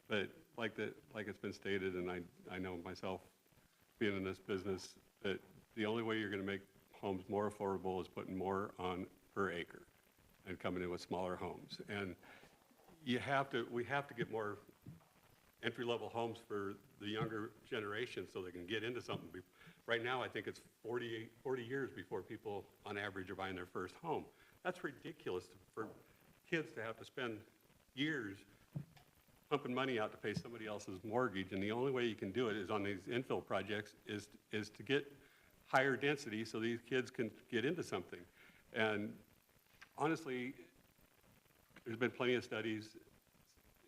But like it's been stated, and I know myself, being in this business, that the only way you're going to make homes more affordable is putting more on per acre and coming in with smaller homes. And we have to get more entry-level homes for the younger generation so they can get into something. Right now, I think it's 40 years before people, on average, are buying their first home. That's ridiculous for kids to have to spend years pumping money out to pay somebody else's mortgage, and the only way you can do it is on these infill projects is to get higher density so these kids can get into something. And honestly, there's been plenty of studies.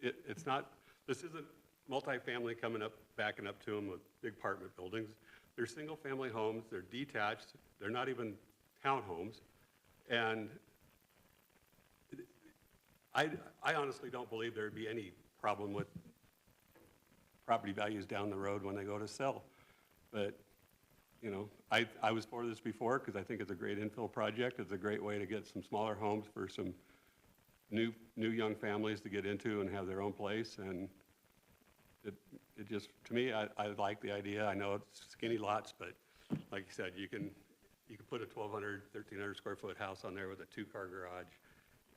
It's not, this isn't multifamily coming up, backing up to them with big apartment buildings. They're single-family homes, they're detached, they're not even townhomes. And I honestly don't believe there'd be any problem with property values down the road when they go to sell. But, you know, I was for this before because I think it's a great infill project. It's a great way to get some smaller homes for some new young families to get into and have their own place. And it just, to me, I like the idea. I know it's skinny lots, but like you said, you can put a 1,200, 1,300 square foot house on there with a 2-car garage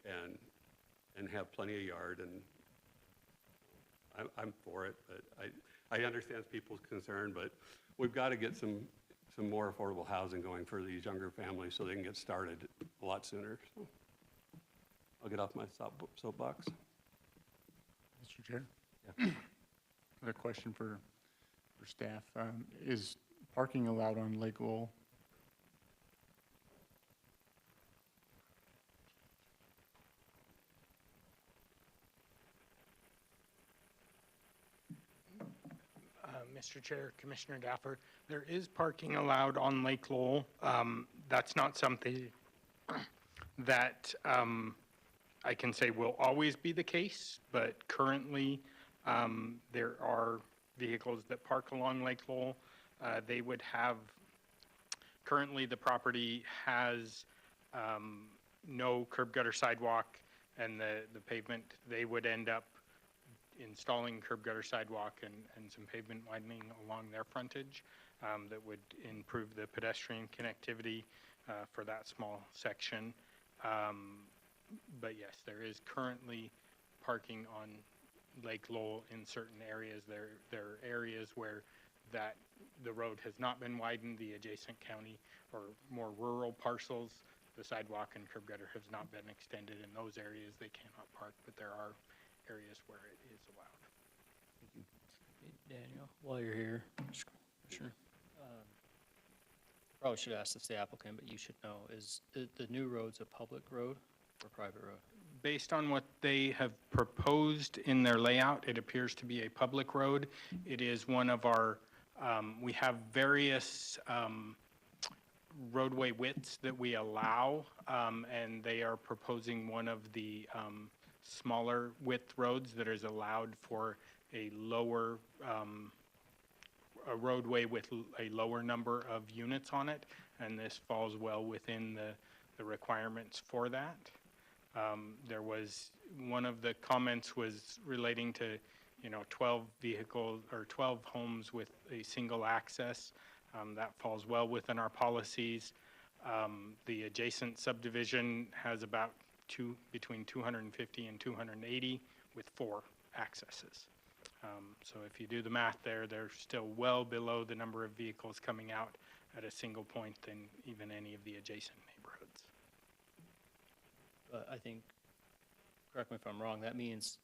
and have plenty of yard. And I'm for it, but I understand people's concern, but we've got to get some more affordable housing going for these younger families so they can get started a lot sooner. So I'll get off my soapbox. Mr. Chair? Yeah. I have a question for staff. Is parking allowed on Lake Lowell? Mr. Chair, Commissioner Dapper, there is parking allowed on Lake Lowell. That's not something that I can say will always be the case, but currently there are vehicles that park along Lake Lowell. They would have, currently the property has no curb gutter sidewalk and the pavement. They would end up installing curb gutter sidewalk and some pavement widening along their frontage that would improve the pedestrian connectivity for that small section. But yes, there is currently parking on Lake Lowell in certain areas. There are areas where the road has not been widened, the adjacent county or more rural parcels, the sidewalk and curb gutter has not been extended. In those areas, they cannot park, but there are areas where it is allowed. Daniel, while you're here, sure. Probably should ask this the applicant, but you should know, is the new road's a public road or private road? Based on what they have proposed in their layout, it appears to be a public road. It is one of our, we have various roadway widths that we allow, and they are proposing one of the smaller width roads that is allowed for a lower, a roadway with a lower number of units on it, and this falls well within the requirements for that. There was, one of the comments was relating to, 12 vehicles or 12 homes with a single access. That falls well within our policies. The adjacent subdivision has about between 250 and 280 with 4 accesses. So if you do the math there, they're still well below the number of vehicles coming out at a single point than even any of the adjacent neighborhoods. I think, correct me if I'm wrong, that means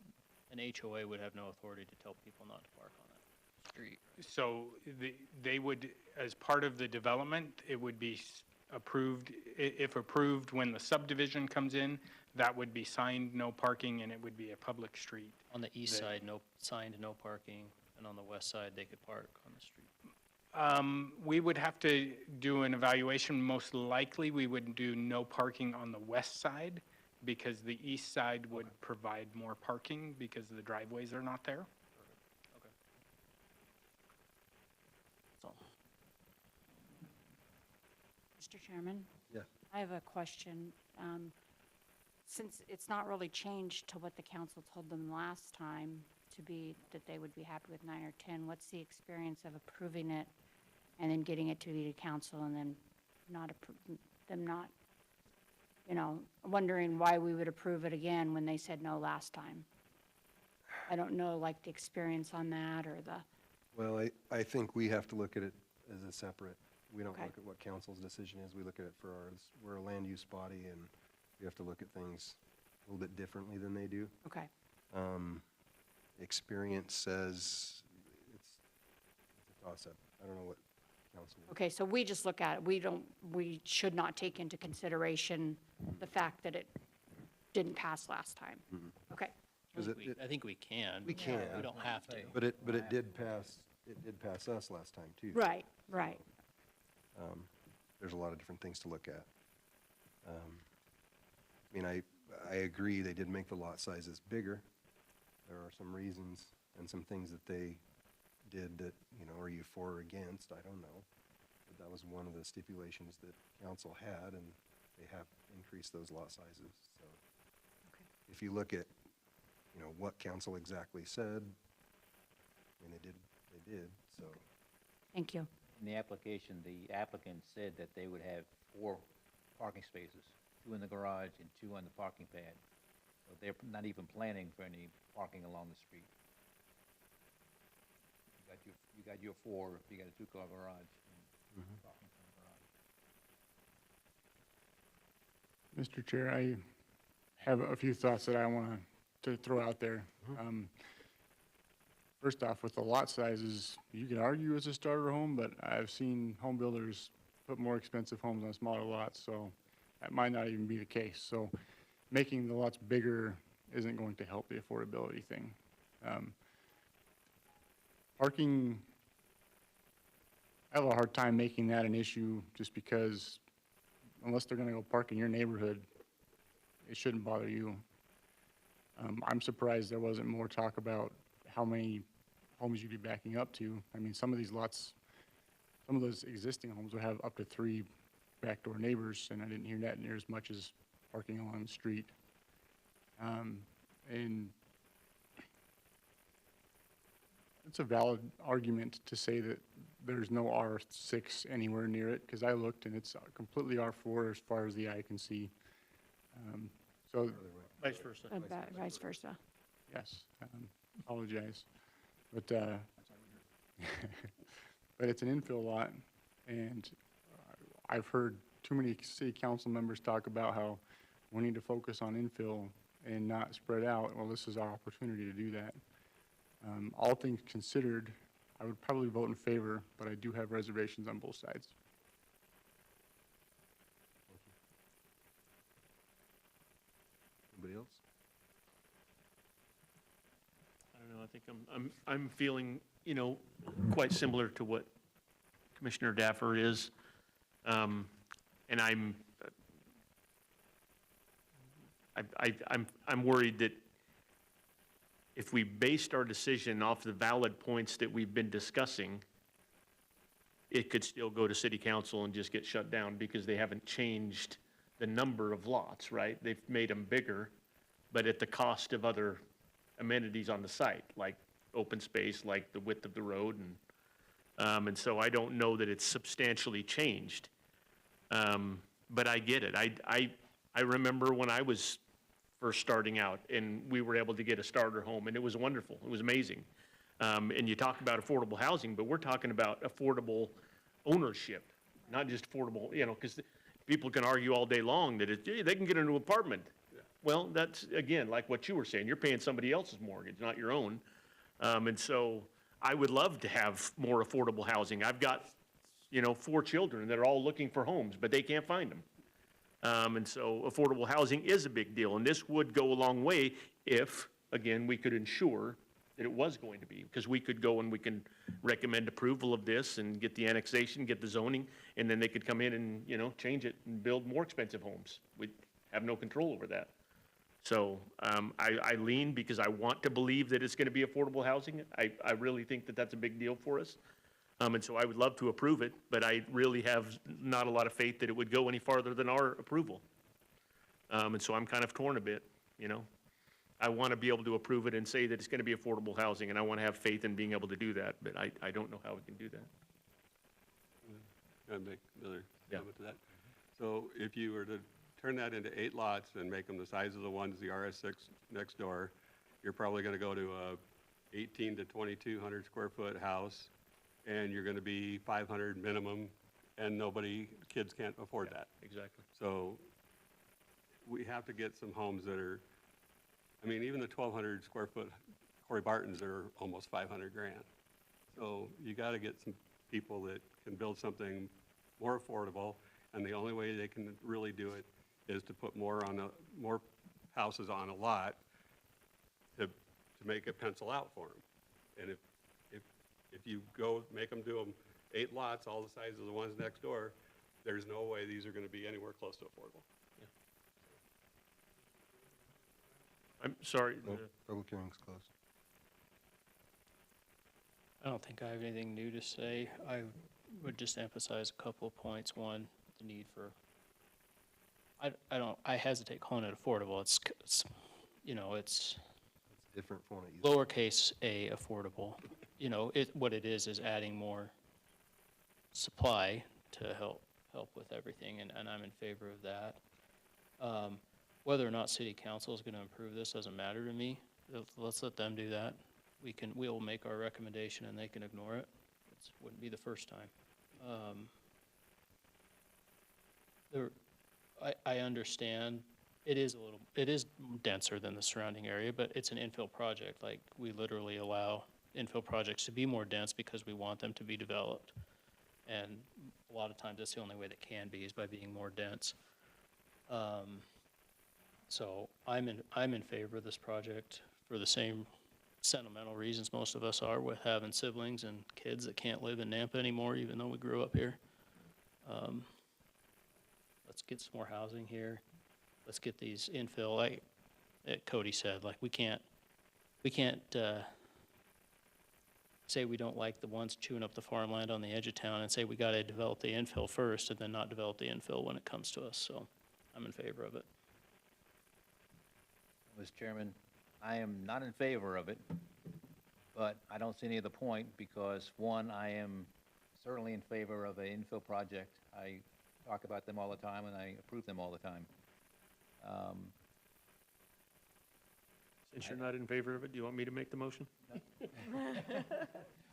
an HOA would have no authority to tell people not to park on that street. So they would, as part of the development, it would be approved, if approved when the subdivision comes in, that would be signed no parking and it would be a public street. On the east side, signed no parking, and on the west side, they could park on the street. We would have to do an evaluation. Most likely, we would do no parking on the west side because the east side would provide more parking because the driveways are not there. Mr. Chairman? Yes. I have a question. Since it's not really changed to what the council told them last time to be that they would be happy with 9 or 10, what's the experience of approving it and then getting it to the council and then wondering why we would approve it again when they said no last time? I don't know, like, the experience on that or the, Well, I think we have to look at it as a separate, we don't Okay. look at what council's decision is, we look at it for ours. We're a land use body, and we have to look at things a little bit differently than they do. okay. Experience says it's a toss-up. I don't know what council. Okay, so we just look at it, we should not take into consideration the fact that it didn't pass last time? Okay, I think we can. We can. We don't have to. But it did pass us last time, too. right, right. There's a lot of different things to look at. I mean, I agree, they did make the lot sizes bigger. There are some reasons and some things that they did that, are you for or against? I don't know. But that was one of the stipulations that council had, and they have increased those lot sizes, so. If you look at, what council exactly said, I mean, they did, so. Thank you. In the application, the applicant said that they would have 4 parking spaces, 2 in the garage and 2 on the parking pad. So they're not even planning for any parking along the street. You got your 4, if you got a 2-car garage. And parking from the garage. Mr. Chair, I have a few thoughts that I want to throw out there. First off, with the lot sizes, you can argue it's a starter home, but I've seen home builders put more expensive homes on smaller lots, so that might not even be the case. So making the lots bigger isn't going to help the affordability thing. Parking, I have a hard time making that an issue just because unless they're gonna go park in your neighborhood, it shouldn't bother you. I'm surprised there wasn't more talk about how many homes you'd be backing up to. I mean, some of these lots, some of those existing homes would have up to 3 backdoor neighbors, and I didn't hear that near as much as parking along the street. And it's a valid argument to say that there's no R6 anywhere near it, because I looked and it's completely R4 as far as the eye can see. So, Vice versa. Vice versa. yes, apologize. But, but it's an infill lot, and I've heard too many city council members talk about how we need to focus on infill and not spread out. Well, this is our opportunity to do that. All things considered, I would probably vote in favor, but I do have reservations on both sides. Anybody else? I don't know, I think I'm feeling, quite similar to what Commissioner Daffer is. And I'm worried that if we based our decision off the valid points that we've been discussing, it could still go to city council and just get shut down because they haven't changed the number of lots, right? They've made them bigger, but at the cost of other amenities on the site, like open space, like the width of the road, and so I don't know that it's substantially changed. But I get it. I remember when I was first starting out, and we were able to get a starter home, and it was wonderful. It was amazing. And you talk about affordable housing, but we're talking about affordable ownership, not just affordable, because people can argue all day long that they can get a new apartment. Well, that's, again, like what you were saying, you're paying somebody else's mortgage, not your own. And so I would love to have more affordable housing. I've got, 4 children that are all looking for homes, but they can't find them. And so affordable housing is a big deal, and this would go a long way if, again, we could ensure that it was going to be, because we could go and we can recommend approval of this and get the annexation, get the zoning, and then they could come in and, change it and build more expensive homes. We have no control over that. So I lean because I want to believe that it's going to be affordable housing. I really think that that's a big deal for us. And so I would love to approve it, but I really have not a lot of faith that it would go any farther than our approval. And so I'm kind of torn a bit, I want to be able to approve it and say that it's going to be affordable housing, and I want to have faith in being able to do that, but I don't know how we can do that. Can I make another comment to that? So if you were to turn that into 8 lots and make them the size of the ones, the RS6 next door, you're probably gonna go to a 18 to 2,200 square foot house, and you're gonna be 500 minimum, and kids can't afford that. Exactly. So we have to get some homes that are, I mean, even the 1,200 square foot Corey Bartons are almost 500 grand. So you got to get some people that can build something more affordable, and the only way they can really do it is to put more houses on a lot to make it pencil out for them. And if you go make them do them 8 lots, all the sizes of the ones next door, there's no way these are going to be anywhere close to affordable. I'm sorry. Nope, public hearing's closed. I don't think I have anything new to say. I would just emphasize a couple of points. One, the need for, I hesitate calling it affordable. It's it's Different font. lowercase a affordable. What it is adding more supply to help with everything, and I'm in favor of that. Whether or not city council is going to approve this doesn't matter to me. Let's let them do that. We'll make our recommendation and they can ignore it. It wouldn't be the first time. I understand it is denser than the surrounding area, but it's an infill project. Like, we literally allow infill projects to be more dense because we want them to be developed. And a lot of times that's the only way that can be, is by being more dense. So I'm in favor of this project for the same sentimental reasons most of us are, with having siblings and kids that can't live in Nampa anymore, even though we grew up here. Let's get some more housing here. Let's get these infill, like Cody said, like we can't say we don't like the ones chewing up the farmland on the edge of town and say we got to develop the infill first and then not develop the infill when it comes to us. So I'm in favor of it. Mr. Chairman, I am not in favor of it, but I don't see any other point because, one, I am certainly in favor of an infill project. I talk about them all the time and I approve them all the time. Since you're not in favor of it, do you want me to make the motion?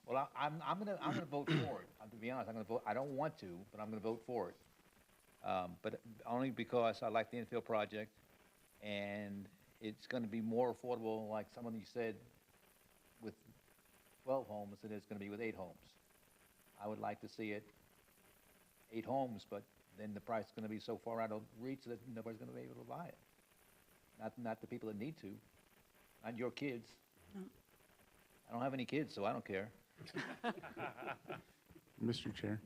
Well, I'm gonna vote for it. To be honest, I'm gonna vote. I don't want to, but I'm gonna vote for it. But only because I like the infill project, and it's gonna be more affordable, like some of you said, with 12 homes than it's gonna be with 8 homes. I would like to see it 8 homes, but then the price is gonna be so far out of reach that nobody's gonna be able to buy it. Not the people that need to, not your kids. No. I don't have any kids, so I don't care. Mr. Chair?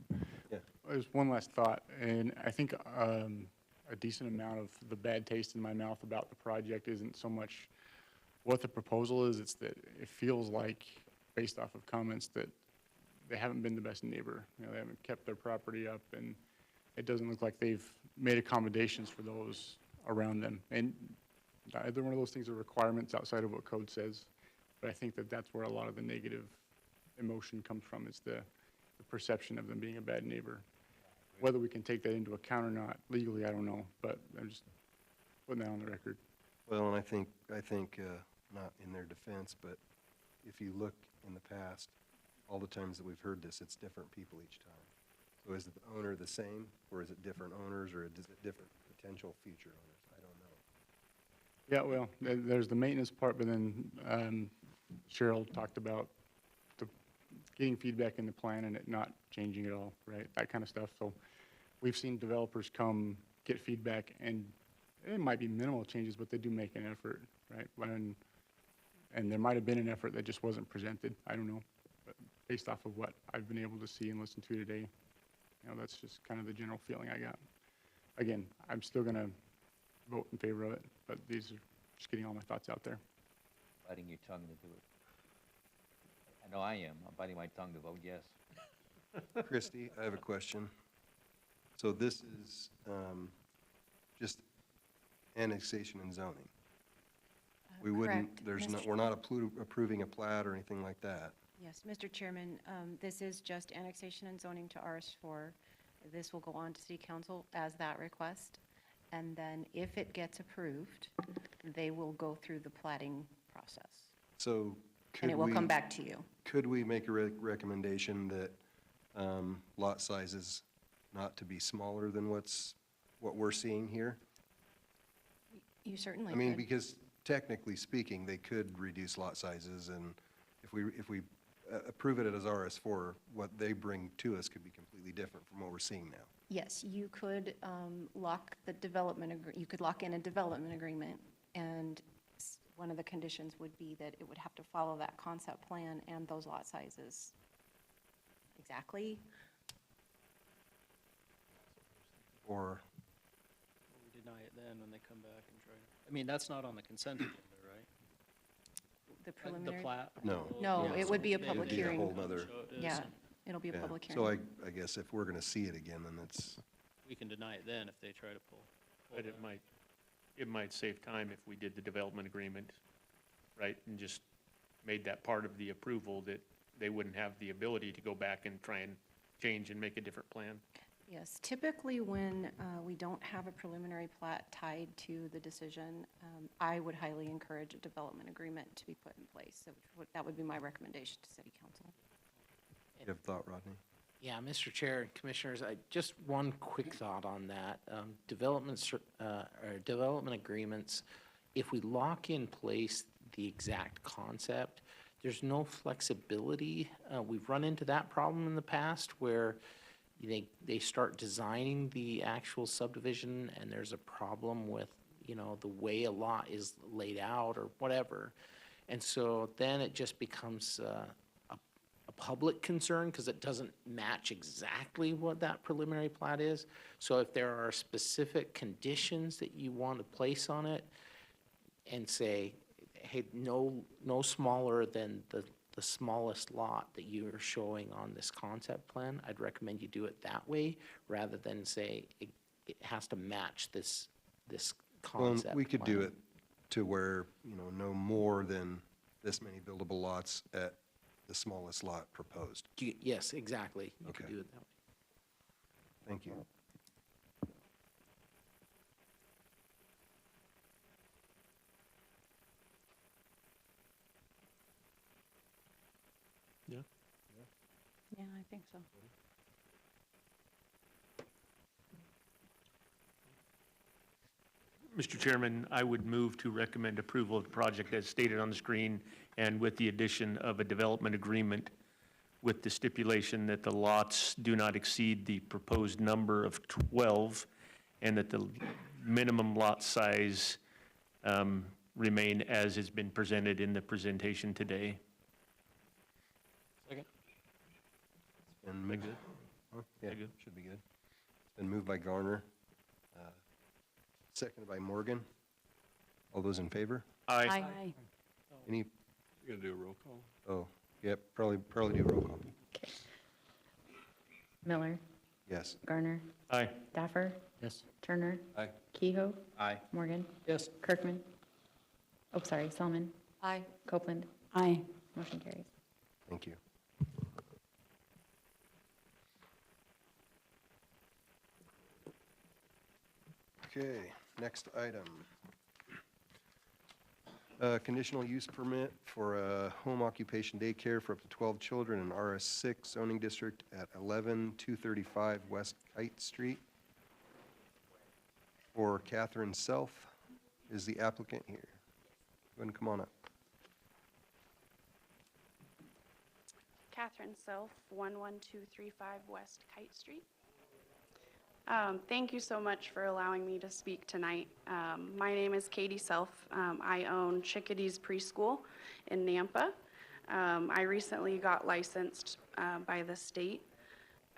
Yeah. There's one last thought, and I think a decent amount of the bad taste in my mouth about the project isn't so much what the proposal is, it's that it feels like, based off of comments, that they haven't been the best neighbor. They haven't kept their property up, and it doesn't look like they've made accommodations for those around them. And either one of those things are requirements outside of what code says, but I think that that's where a lot of the negative emotion comes from, is the perception of them being a bad neighbor. Whether we can take that into account or not legally, I don't know, but I'm just putting that on the record. Well, and I think, not in their defense, but if you look in the past, all the times that we've heard this, it's different people each time. So is the owner the same, or is it different owners, or is it different potential future owners? I don't know. Yeah, well, there's the maintenance part, but then Cheryl talked about getting feedback in the plan and it not changing at all, right? That kind of stuff. So we've seen developers come get feedback, and it might be minimal changes, but they do make an effort, right? And there might have been an effort that just wasn't presented. I don't know. But based off of what I've been able to see and listen to today, that's just kind of the general feeling I got. Again, I'm still going to vote in favor of it, but these are just getting all my thoughts out there. Biting your tongue to do it. I know I am. I'm biting my tongue to vote yes. Christie, I have a question. So this is just annexation and zoning. We wouldn't, Correct, we're not approving a plat or anything like that. Yes, Mr. Chairman, this is just annexation and zoning to RS4. This will go on to City Council as that request. And then if it gets approved, they will go through the plating process. So could And it will we- come back to you. Could we make a recommendation that lot sizes not to be smaller than what we're seeing here? You certainly I mean, could. because technically speaking, they could reduce lot sizes, and if we approve it as RS4, what they bring to us could be completely different from what we're seeing now. Yes, you could lock the development, you could lock in a development agreement, and one of the conditions would be that it would have to follow that concept plan and those lot sizes. Exactly. Or, We deny it then when they come back and try to, I mean, that's not on the consent agenda, right? The The preliminary? plat? No. No, Yeah, it would be a so public maybe- hearing. a whole nother. So it is. Yeah, it'll be a yeah. public So hearing. I guess if we're going to see it again, then it's, We can deny it then if they try to pull But that. it might save time if we did the development agreement, right? And just made that part of the approval, that they wouldn't have the ability to go back and try and change and make a different plan. Yes, typically when we don't have a preliminary plat tied to the decision, I would highly encourage a development agreement to be put in place. So that would be my recommendation to city council. you have a thought, Rodney? Yeah, Mr. Chair and Commissioners, just one quick thought on that. Development agreements, if we lock in place the exact concept, there's no flexibility. We've run into that problem in the past where they start designing the actual subdivision and there's a problem with, the way a lot is laid out or whatever. And so then it just becomes a public concern because it doesn't match exactly what that preliminary plat is. So if there are specific conditions that you want to place on it and say, hey, no smaller than the smallest lot that you are showing on this concept plan, I'd recommend you do it that way rather than say it has to match this Well, concept we could do plan. it to where, no more than this many buildable lots at the smallest lot proposed. Yes, exactly. You could Okay. do it that way. Thank you. Yeah, I think so. Mr. Chairman, I would move to recommend approval of the project as stated on the screen and with the addition of a development agreement with the stipulation that the lots do not exceed the proposed number of 12 and that the minimum lot size remain as has been presented in the presentation today. Second? And That good? Yeah, That good? should be good. It's been moved by Garner, seconded by Morgan. All those in favor? Aye. Any, You gonna do a roll call? oh, yep, probably do a roll call. Miller, Yes. Garner, Aye. Daffer, Yes. Turner, Aye. Kehoe, Aye. Morgan, Yes. Kirkman. Oh, sorry, Selman, Aye. Copeland. Aye. Motion carries. Thank you. Okay, next item. Conditional use permit for a home occupation daycare for up to 12 children in RS6 zoning district at 11235 West Kite Street. For Catherine Self is the applicant here. Go ahead and come on up. Catherine Self, 11235 West Kite Street. Thank you so much for allowing me to speak tonight. My name is Katie Self. I own Chickadees Preschool in Nampa. I recently got licensed by the state.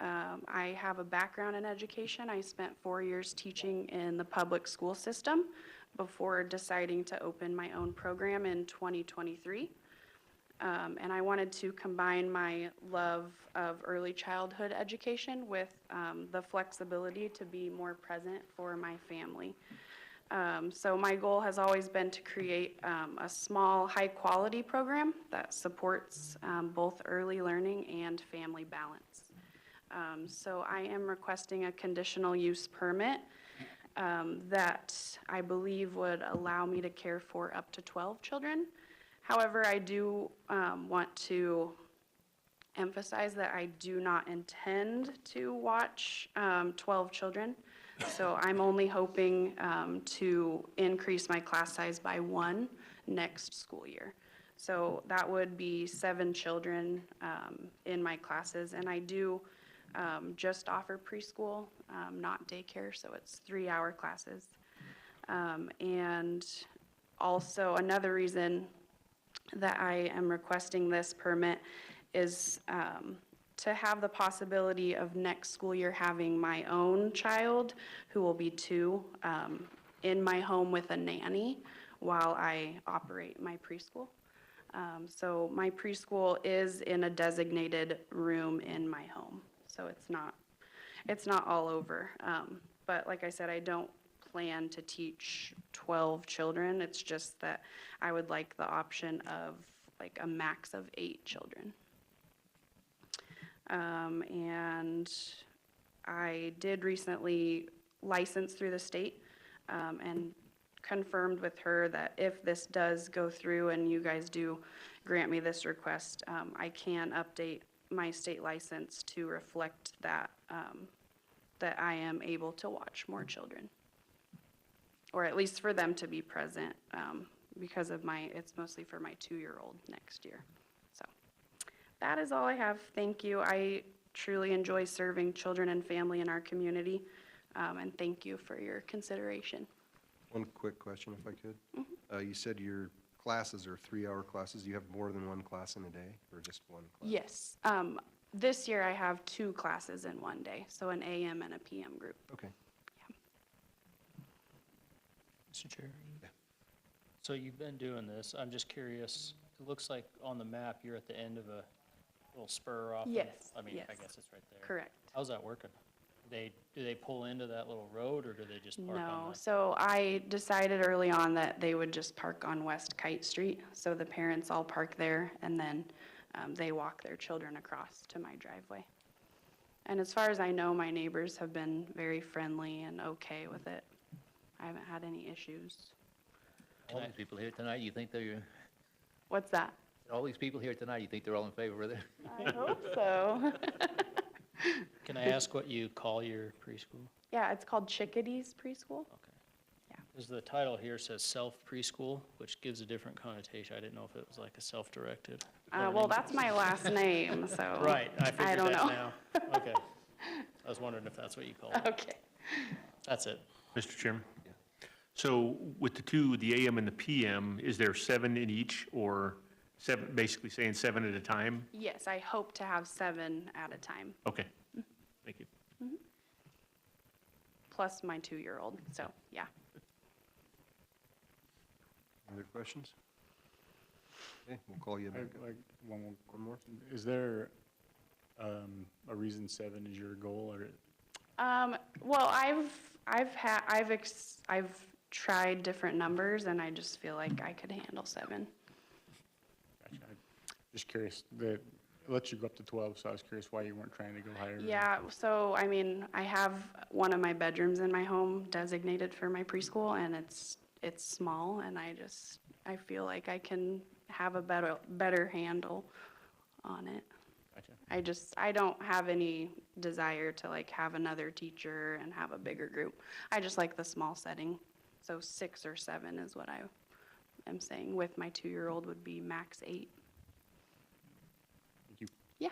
I have a background in education. I spent 4 years teaching in the public school system before deciding to open my own program in 2023. And I wanted to combine my love of early childhood education with the flexibility to be more present for my family. So my goal has always been to create a small, high-quality program that supports both early learning and family balance. So I am requesting a conditional use permit that I believe would allow me to care for up to 12 children. However, I do want to emphasize that I do not intend to watch 12 children. So I'm only hoping to increase my class size by 1 next school year. So that would be 7 children in my classes. And I do just offer preschool, not daycare, so it's 3-hour classes. And also another reason that I am requesting this permit is to have the possibility of next school year having my own child, who will be 2, in my home with a nanny while I operate my preschool. So my preschool is in a designated room in my home, so it's not all over. But like I said, I don't plan to teach 12 children. It's just that I would like the option of like a max of 8 children. And I did recently license through the state and confirmed with her that if this does go through and you guys do grant me this request, I can update my state license to reflect that, that I am able to watch more children. Or at least for them to be present because of it's mostly for my 2-year-old next year. So that is all I have. Thank you. I truly enjoy serving children and family in our community. And thank you for your consideration. One quick question, if I could. You said your classes are 3-hour classes. Do you have more than 1 class in a day, or just 1 class? Yes. This year I have 2 classes in one day, so an AM and a PM group. Okay. Mr. Chair? So you've been doing this. I'm just curious. It looks like on the map you're at the end of a little spur off. Yes, I mean, yes. I guess it's right there. Correct. How's that working? Do they pull into that little road, or do they just park on No, that? so I decided early on that they would just park on West Kite Street. So the parents all park there, and then they walk their children across to my driveway. And as far as I know, my neighbors have been very friendly and okay with it. I haven't had any issues. All these people here tonight, you think they're, What's that? all these people here tonight, you think they're all in favor of it? I hope so. Can I ask what you call your preschool? Yeah, it's called Chickadees Preschool. Because the title here says self-preschool, which gives a different connotation. I didn't know if it was like a self-directed. Well, learning. that's my last name, so. Right, I figured don't that know. now. Okay. I was wondering if that's what you call it. Okay. That's it. Mr. Chairman? So with the 2, the AM and the PM, is there 7 in each, or 7, basically saying 7 at a time? Yes, I hope to have 7 at a time, Okay, thank you. plus my 2-year-old, so, yeah. Other questions? Okay, we'll call you back up. Like, one more. Is there a reason 7 is your goal, or? Well, I've tried different numbers, and I just feel like I could handle 7. Gotcha. Just curious, it lets you go up to 12, so I was curious why you weren't trying to go higher. Yeah, so, I mean, I have one of my bedrooms in my home designated for my preschool, and it's small, and I feel like I can have a better handle on it. Gotcha. I don't have any desire to like have another teacher and have a bigger group. I just like the small setting. So 6 or 7 is what I am saying. With my 2-year-old would be max 8. Thank you. Yeah.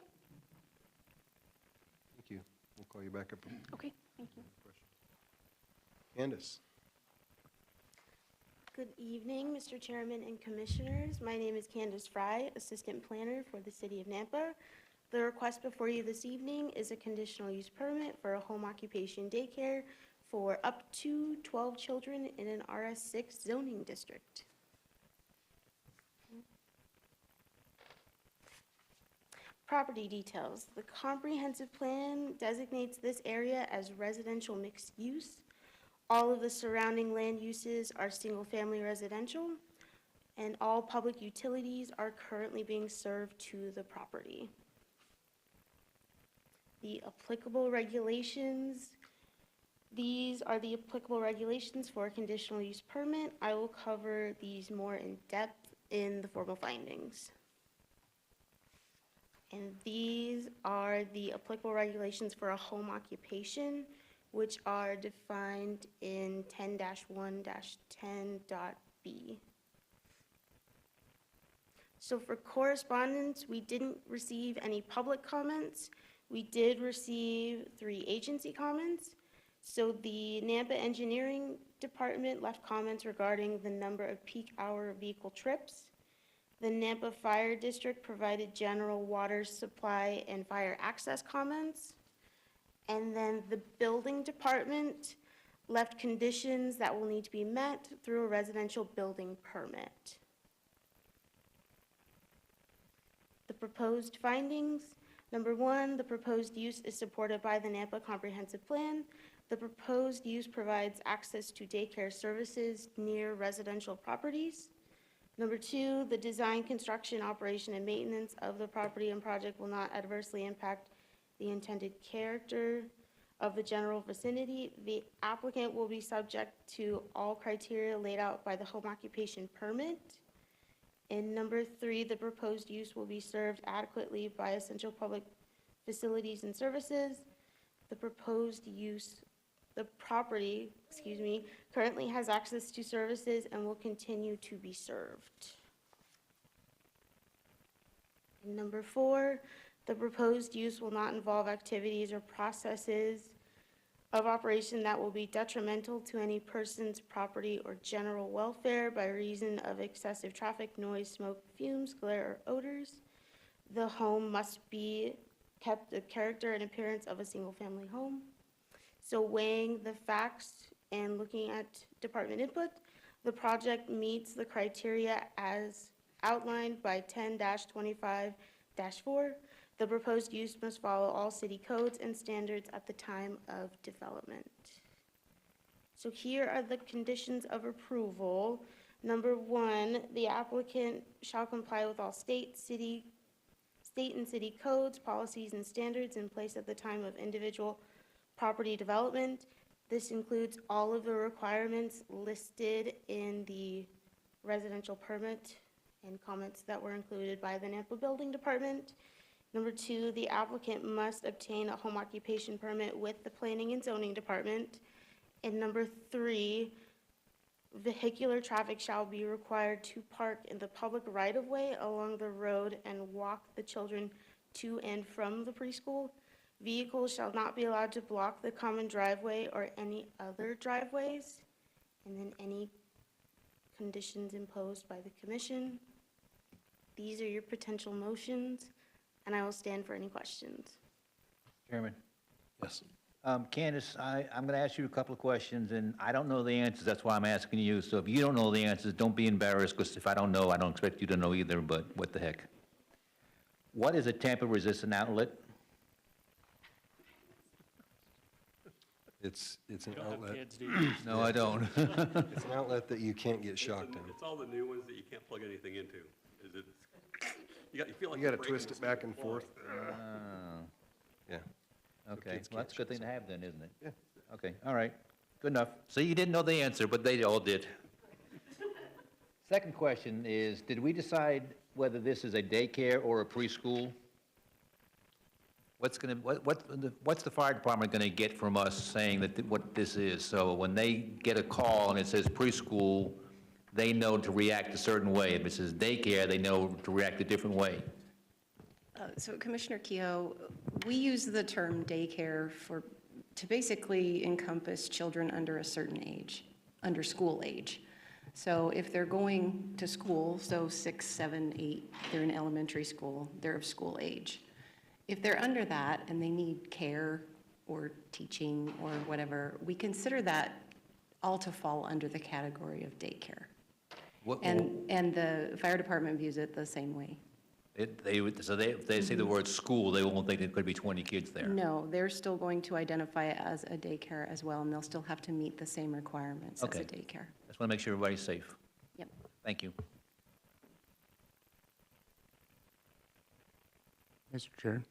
Thank you. We'll call you back up. Okay, thank you. Candace? Good evening, Mr. Chairman and Commissioners. My name is Candace Fry, Assistant Planner for the City of Nampa. The request before you this evening is a conditional use permit for a home occupation daycare for up to 12 children in an RS6 zoning district. Property details. The comprehensive plan designates this area as residential mixed use. All of the surrounding land uses are single-family residential, and all public utilities are currently being served to the property. The applicable regulations, these are the applicable regulations for a conditional use permit. I will cover these more in depth in the formal findings. And these are the applicable regulations for a home occupation, which are defined in 10-1-10.b. So for correspondence, we didn't receive any public comments. We did receive 3 agency comments. So the Nampa Engineering Department left comments regarding the number of peak hour vehicle trips. The Nampa Fire District provided general water supply and fire access comments. And then the Building Department left conditions that will need to be met through a residential building permit. The proposed findings. Number 1, the proposed use is supported by the Nampa Comprehensive Plan. The proposed use provides access to daycare services near residential properties. Number 2, the design, construction, operation, and maintenance of the property and project will not adversely impact the intended character of the general vicinity. The applicant will be subject to all criteria laid out by the home occupation permit. And number 3, the proposed use will be served adequately by essential public facilities and services. The proposed use, the property, currently has access to services and will continue to be served. And number 4, the proposed use will not involve activities or processes of operation that will be detrimental to any person's property or general welfare by reason of excessive traffic, noise, smoke, fumes, glare, or odors. The home must be kept the character and appearance of a single-family home. So weighing the facts and looking at department input, the project meets the criteria as outlined by 10-25-4. The proposed use must follow all city codes and standards at the time of development. So here are the conditions of approval. Number 1, the applicant shall comply with all state and city codes, policies, and standards in place at the time of individual property development. This includes all of the requirements listed in the residential permit and comments that were included by the Nampa Building Department. Number 2, the applicant must obtain a home occupation permit with the Planning and Zoning Department. And number 3, vehicular traffic shall be required to park in the public right-of-way along the road and walk the children to and from the preschool. Vehicles shall not be allowed to block the common driveway or any other driveways. And then any conditions imposed by the commission. These are your potential motions, and I will stand for any questions. Chairman? Yes. Candace, I'm going to ask you a couple of questions, and I don't know the answers, that's why I'm asking you. So if you don't know the answers, don't be embarrassed, because if I don't know, I don't expect you to know either, but what the heck. What is a tamper-resistant outlet? It's an You don't have outlet. kids, do you? No, I don't. It's an outlet that you can't get shocked in. It's all the new ones that you can't plug anything into. Is it? You feel like You you're gotta breaking twist it the back steel and floor. forth. Yeah. Okay, kids well, can't that's a good shut thing to have then, isn't it? Yeah. Okay, all right, good enough. So you didn't know the answer, but they all did. Second question is, did we decide whether this is a daycare or a preschool? What's the fire department gonna get from us saying that, what this is? So when they get a call and it says preschool, they know to react a certain way. If it says daycare, they know to react a different way. So Commissioner Keough, we use the term daycare to basically encompass children under a certain age, under school age. So if they're going to school, so 6, 7, 8, they're in elementary school, they're of school age. If they're under that and they need care or teaching or whatever, we consider that all to fall under the category of daycare. And the fire department views it the same way. If they say the word school, they won't think there could be 20 kids there. No, they're still going to identify it as a daycare as well, and they'll still have to meet the same requirements as Okay. a daycare. Just want to make sure everybody's safe. Yep. Thank you. Mr. Chair,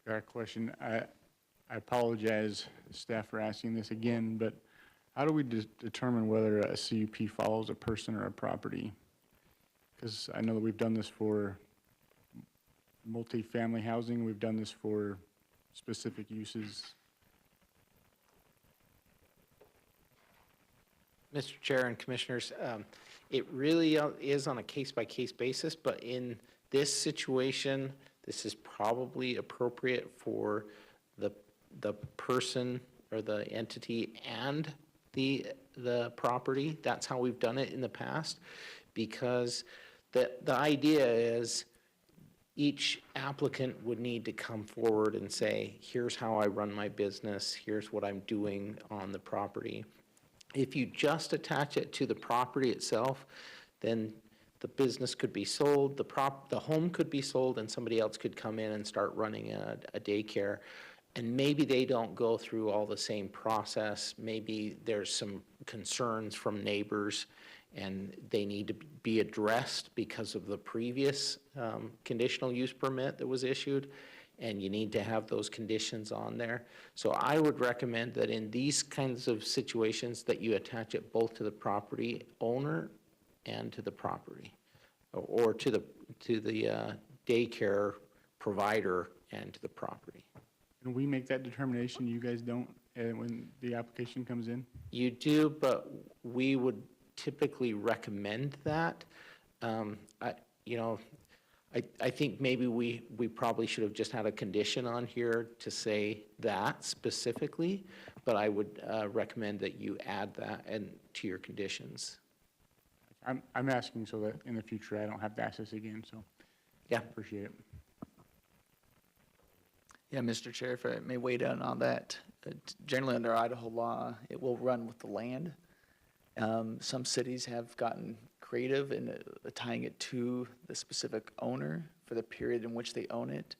got a question. I apologize, staff, for asking this again, but how do we determine whether a CUP follows a person or a property? Because I know that we've done this for multifamily housing, we've done this for specific uses. Mr. Chair and Commissioners, it really is on a case-by-case basis, but in this situation, this is probably appropriate for the person or the entity and the property. That's how we've done it in the past, because the idea is each applicant would need to come forward and say, here's how I run my business, here's what I'm doing on the property. If you just attach it to the property itself, then the business could be sold, the home could be sold, and somebody else could come in and start running a daycare. And maybe they don't go through all the same process. Maybe there's some concerns from neighbors and they need to be addressed because of the previous conditional use permit that was issued, and you need to have those conditions on there. So I would recommend that in these kinds of situations that you attach it both to the property owner and to the property, or to the daycare provider and to the property. Can we make that determination, you guys don't, when the application comes in? You do, but we would typically recommend that. I think maybe we probably should have just had a condition on here to say that specifically, but I would recommend that you add that to your conditions. I'm asking so that in the future I don't have to ask this again, so. Yeah. Appreciate it. Yeah, Mr. Chair, if I may weigh in on that. Generally under Idaho law, it will run with the land. Some cities have gotten creative in tying it to the specific owner for the period in which they own it.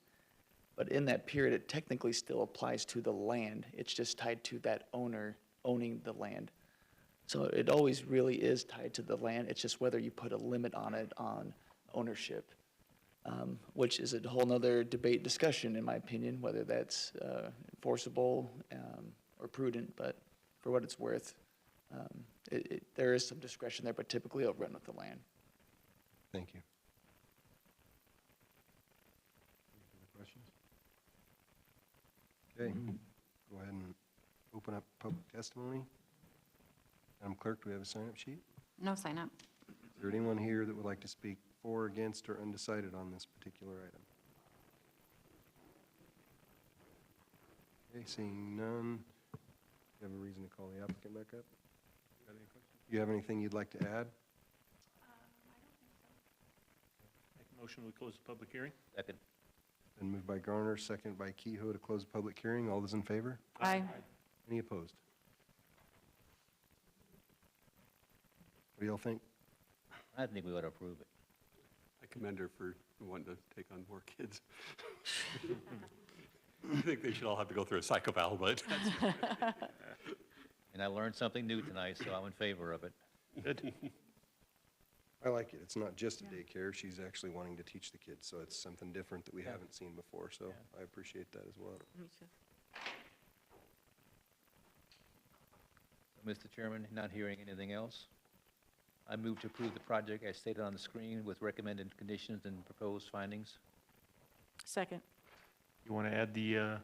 But in that period, it technically still applies to the land. It's just tied to that owner owning the land. So it always really is tied to the land. It's just whether you put a limit on it on ownership, which is a whole nother debate discussion, in my opinion, whether that's enforceable or prudent. But for what it's worth, there is some discretion there, but typically it'll run with the land. Thank you. Any other questions? Okay, go ahead and open up public testimony. Madam Clerk, do we have a sign-up sheet? No sign up. Is there anyone here that would like to speak for, against, or undecided on this particular item? Okay, seeing none, do you have a reason to call the applicant back up? Do you have anything you'd like to add? Make a motion, we close the public hearing. Second. Been moved by Garner, second by Kehoe to close the public hearing. All those in favor? Aye. Any opposed? What do y'all think? I think we ought to approve it. I commend her for wanting to take on more kids. I think they should all have to go through a psychoval, but that's And I learned something new tonight, so I'm in favor of it. Good. I like it. It's not just a daycare. She's actually wanting to teach the kids, so it's something different that we haven't seen before, so I appreciate that as well. Mr. Chairman, not hearing anything else, I move to approve the project as stated on the screen with recommended conditions and proposed findings. Second. You want to add the,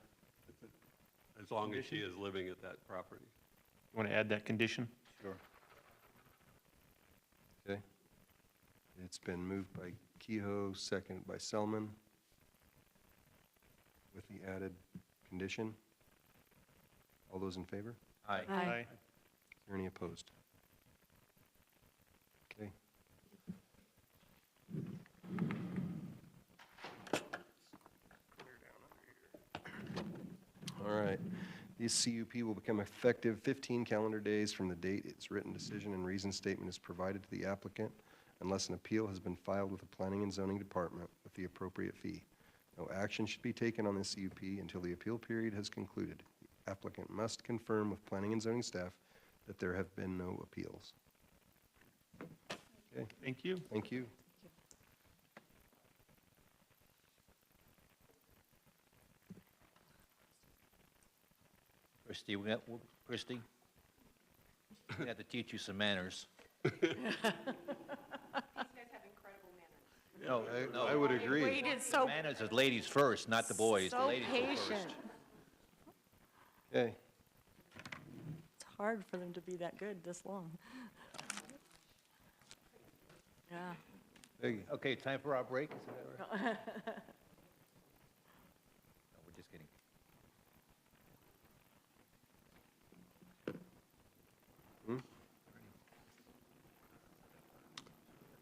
as long as she is living at that property. you want to add that condition? Sure. Okay. It's been moved by Kehoe, seconded by Selman, with the added condition. All those in favor? Aye. Aye. Is there any opposed? Okay. All right. This CUP will become effective 15 calendar days from the date its written decision and reason statement is provided to the applicant, unless an appeal has been filed with the Planning and Zoning Department with the appropriate fee. No action should be taken on this CUP until the appeal period has concluded. The applicant must confirm with Planning and Zoning staff that there have been no appeals. Okay, Thank you. thank you. Christie, Christie, we have to teach you some manners. These guys have incredible No, no. I would agree. Waited so, Manners is ladies first, not the boys. The so ladies go first. patient. Okay, It's hard for them to be that good this long. Yeah. Peggy. Okay, time for our break? Is that right? No, we're just kidding.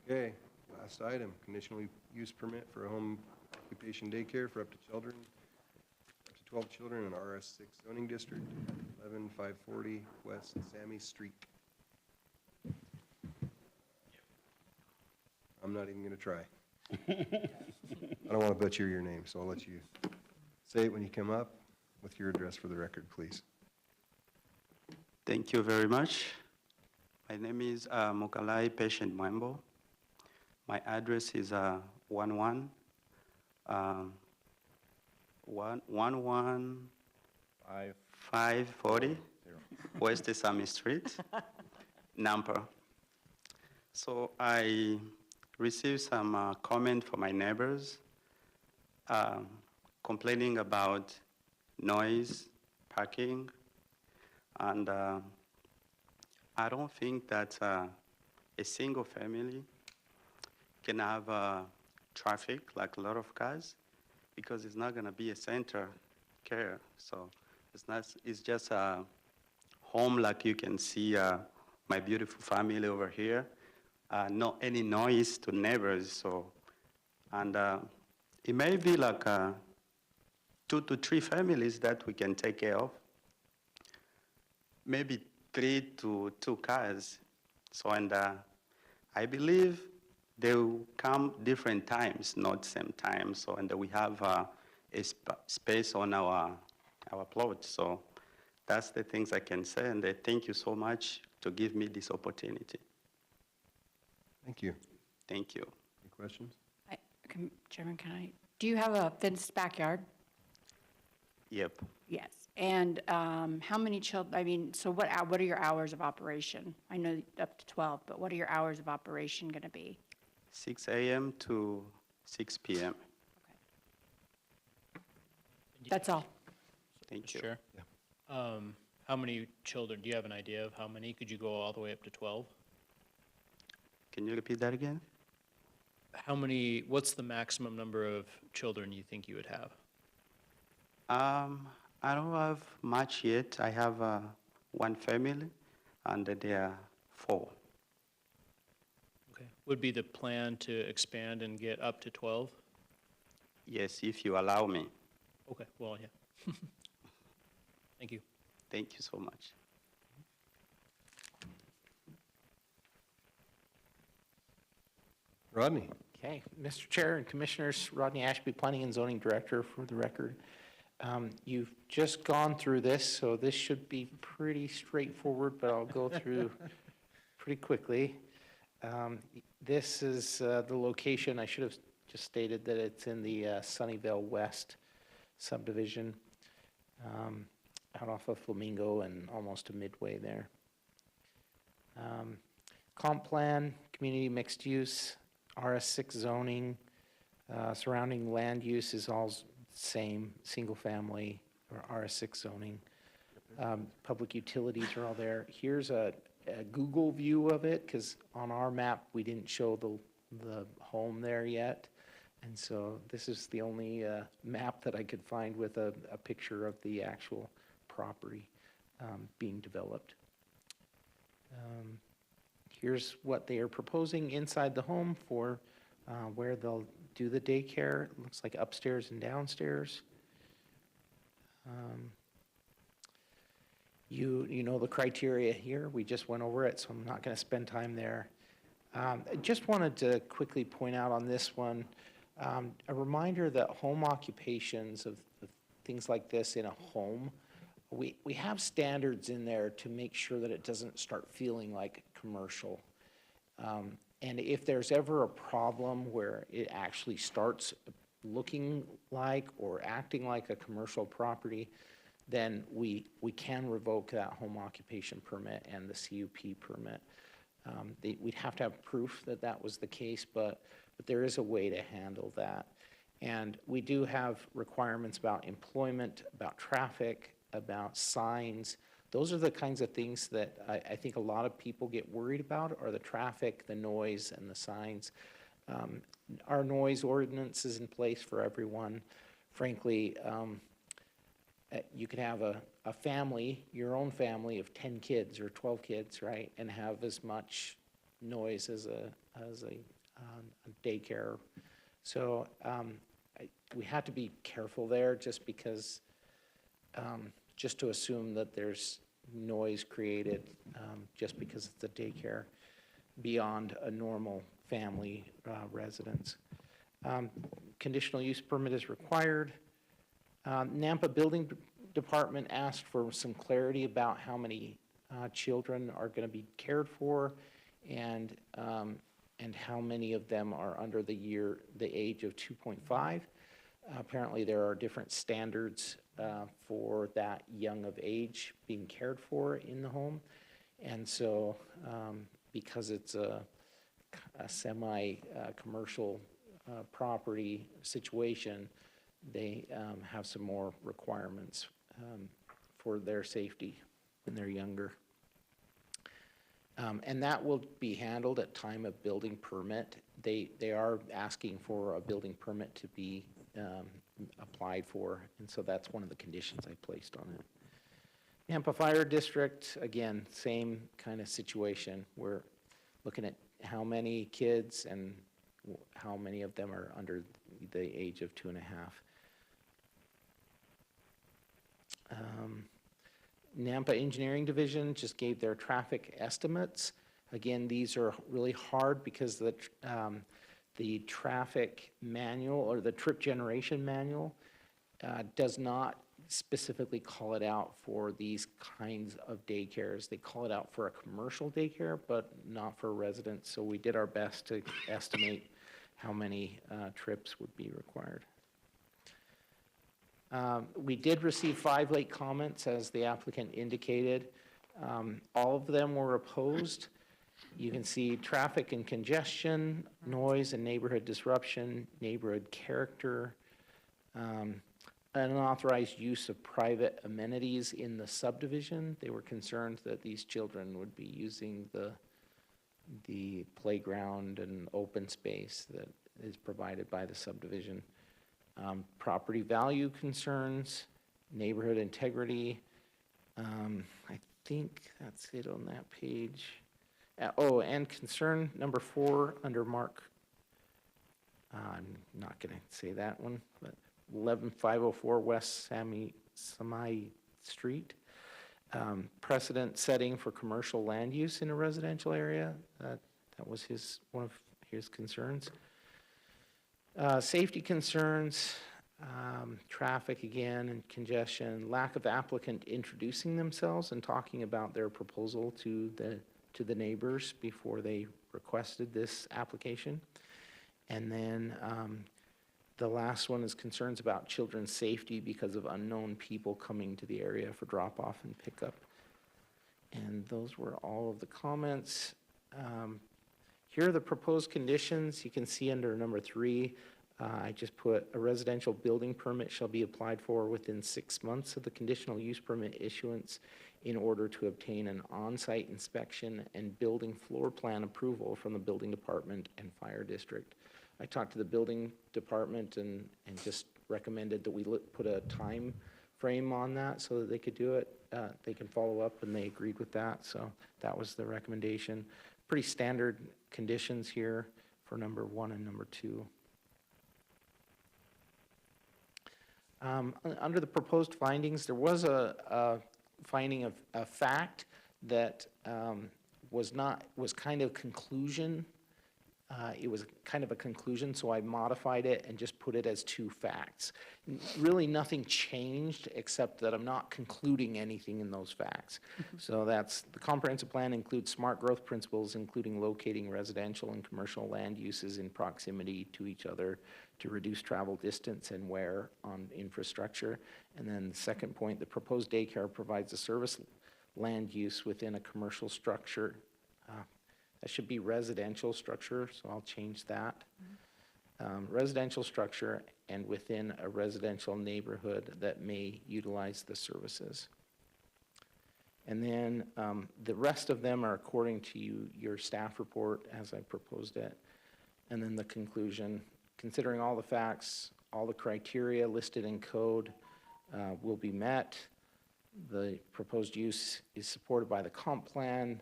Okay, last item, conditional use permit for a home occupation daycare for up to 12 children in RS6 zoning district, 11540 West Sammy Street. I'm not even gonna try. I don't wanna butcher your name, so I'll let you say it when you come up with your address for the record, please. Thank you very much. My name is Mokalai Patient Mwembo. My address is 11540 West Sami Street, Nampa. So I received some comment from my neighbors complaining about noise, parking, and I don't think that a single family can have traffic like a lot of cars because it's not going to be a center care. So it's just a home like you can see my beautiful family over here. Not any noise to neighbors. So, and it may be like 2 to 3 families that we can take care of. Maybe 3 to 2 cars. So, and I believe they will come different times, not same time. So, and we have a space on our plot. So that's the things I can say. And thank you so much to give me this opportunity. Thank you. Thank you. Any questions? Chairman, do you have a fenced backyard? Yep. Yes. And how many children, so what are your hours of operation? I know up to 12, but what are your hours of operation going to be? 6 a.m. to 6 p.m. That's all. Thank you. Sure. How many children, do you have an idea of how many? Could you go all the way up to 12? Can you repeat that again? What's the maximum number of children you think you would have? I don't have much yet. I have one family, and there are 4. Okay. Would be the plan to expand and get up to 12? Yes, if you allow me. Okay, well, yeah. Thank you. Thank you so much. Rodney. Okay, Mr. Chair and Commissioners, Rodney Ashby, Planning and Zoning Director for the record. You've just gone through this, so this should be pretty straightforward, but I'll go through pretty quickly. This is the location. I should have just stated that it's in the Sunnyvale West subdivision, out off of Flamingo and almost to Midway there. Comp plan, community mixed use, RS6 zoning, surrounding land use is all same, single family or RS6 zoning. Public utilities are all there. Here's a Google view of it, because on our map, we didn't show the home there yet. And so this is the only map that I could find with a picture of the actual property being developed. Here's what they are proposing inside the home for where they'll do the daycare. It looks like upstairs and downstairs. You know the criteria here. We just went over it, so I'm not going to spend time there. I just wanted to quickly point out on this one, a reminder that home occupations of things like this in a home, we have standards in there to make sure that it doesn't start feeling like commercial. And if there's ever a problem where it actually starts looking like or acting like a commercial property, then we can revoke that home occupation permit and the CUP permit. We'd have to have proof that that was the case, but but there is a way to handle that. And we do have requirements about employment, about traffic, about signs. Those are the kinds of things that I think a lot of people get worried about, are the traffic, the noise, and the signs. Our noise ordinance is in place for everyone. Frankly, you could have a family, your own family of 10 kids or 12 kids, right, and have as much noise as a daycare. So we have to be careful there, just because, just to assume that there's noise created just because it's a daycare beyond a normal family residence. Conditional use permit is required. Nampa Building Department asked for some clarity about how many children are going to be cared for, and how many of them are under the age of 2.5. Apparently there are different standards for that young of age being cared for in the home. And so because it's a semi-commercial property situation, they have some more requirements for their safety when they're younger. And that will be handled at time of building permit. They are asking for a building permit to be applied for, and so that's one of the conditions I placed on it. Nampa Fire District, again, same kind of situation. We're looking at how many kids and how many of them are under the age of 2.5. Nampa Engineering Division just gave their traffic estimates. Again, these are really hard because the traffic manual, or the trip generation manual, does not specifically call it out for these kinds of daycares. They call it out for a commercial daycare, but not for residents. So we did our best to estimate how many trips would be required. We did receive 5 late comments, as the applicant indicated. All of them were opposed. You can see traffic and congestion, noise and neighborhood disruption, neighborhood character, unauthorized use of private amenities in the subdivision. They were concerned that these children would be using the playground and open space that is provided by the subdivision. Property value concerns, neighborhood integrity. I think that's it on that page. And concern number 4 under Mark, I'm not going to say that one, but 11504 West Samai Street. Precedent setting for commercial land use in a residential area. That was one of his concerns. Safety concerns, traffic again, and congestion, lack of applicant introducing themselves and talking about their proposal to the neighbors before they requested this application. And then the last one is concerns about children's safety because of unknown people coming to the area for drop-off and pickup. And those were all of the comments. Here are the proposed conditions. You can see under number 3, I just put a residential building permit shall be applied for within 6 months of the conditional use permit issuance in order to obtain an on-site inspection and building floor plan approval from the building department and fire district. I talked to the building department and just recommended that we put a time frame on that so that they could do it. They can follow up, and they agreed with that. So that was the recommendation. Pretty standard conditions here for number 1 and number 2. Under the proposed findings, there was a finding of a fact that was kind of conclusion. It was kind of a conclusion, so I modified it and just put it as 2 facts. Really nothing changed except that I'm not concluding anything in those facts. So that's, the comprehensive plan includes smart growth principles, including locating residential and commercial land uses in proximity to each other to reduce travel distance and wear on infrastructure. And then the second point, the proposed daycare provides a service land use within a commercial structure. That should be residential structure, so I'll change that. residential structure and within a residential neighborhood that may utilize the services. And then the rest of them are according to your staff report as I proposed it. And then the conclusion, considering all the facts, all the criteria listed in code will be met. The proposed use is supported by the comp plan.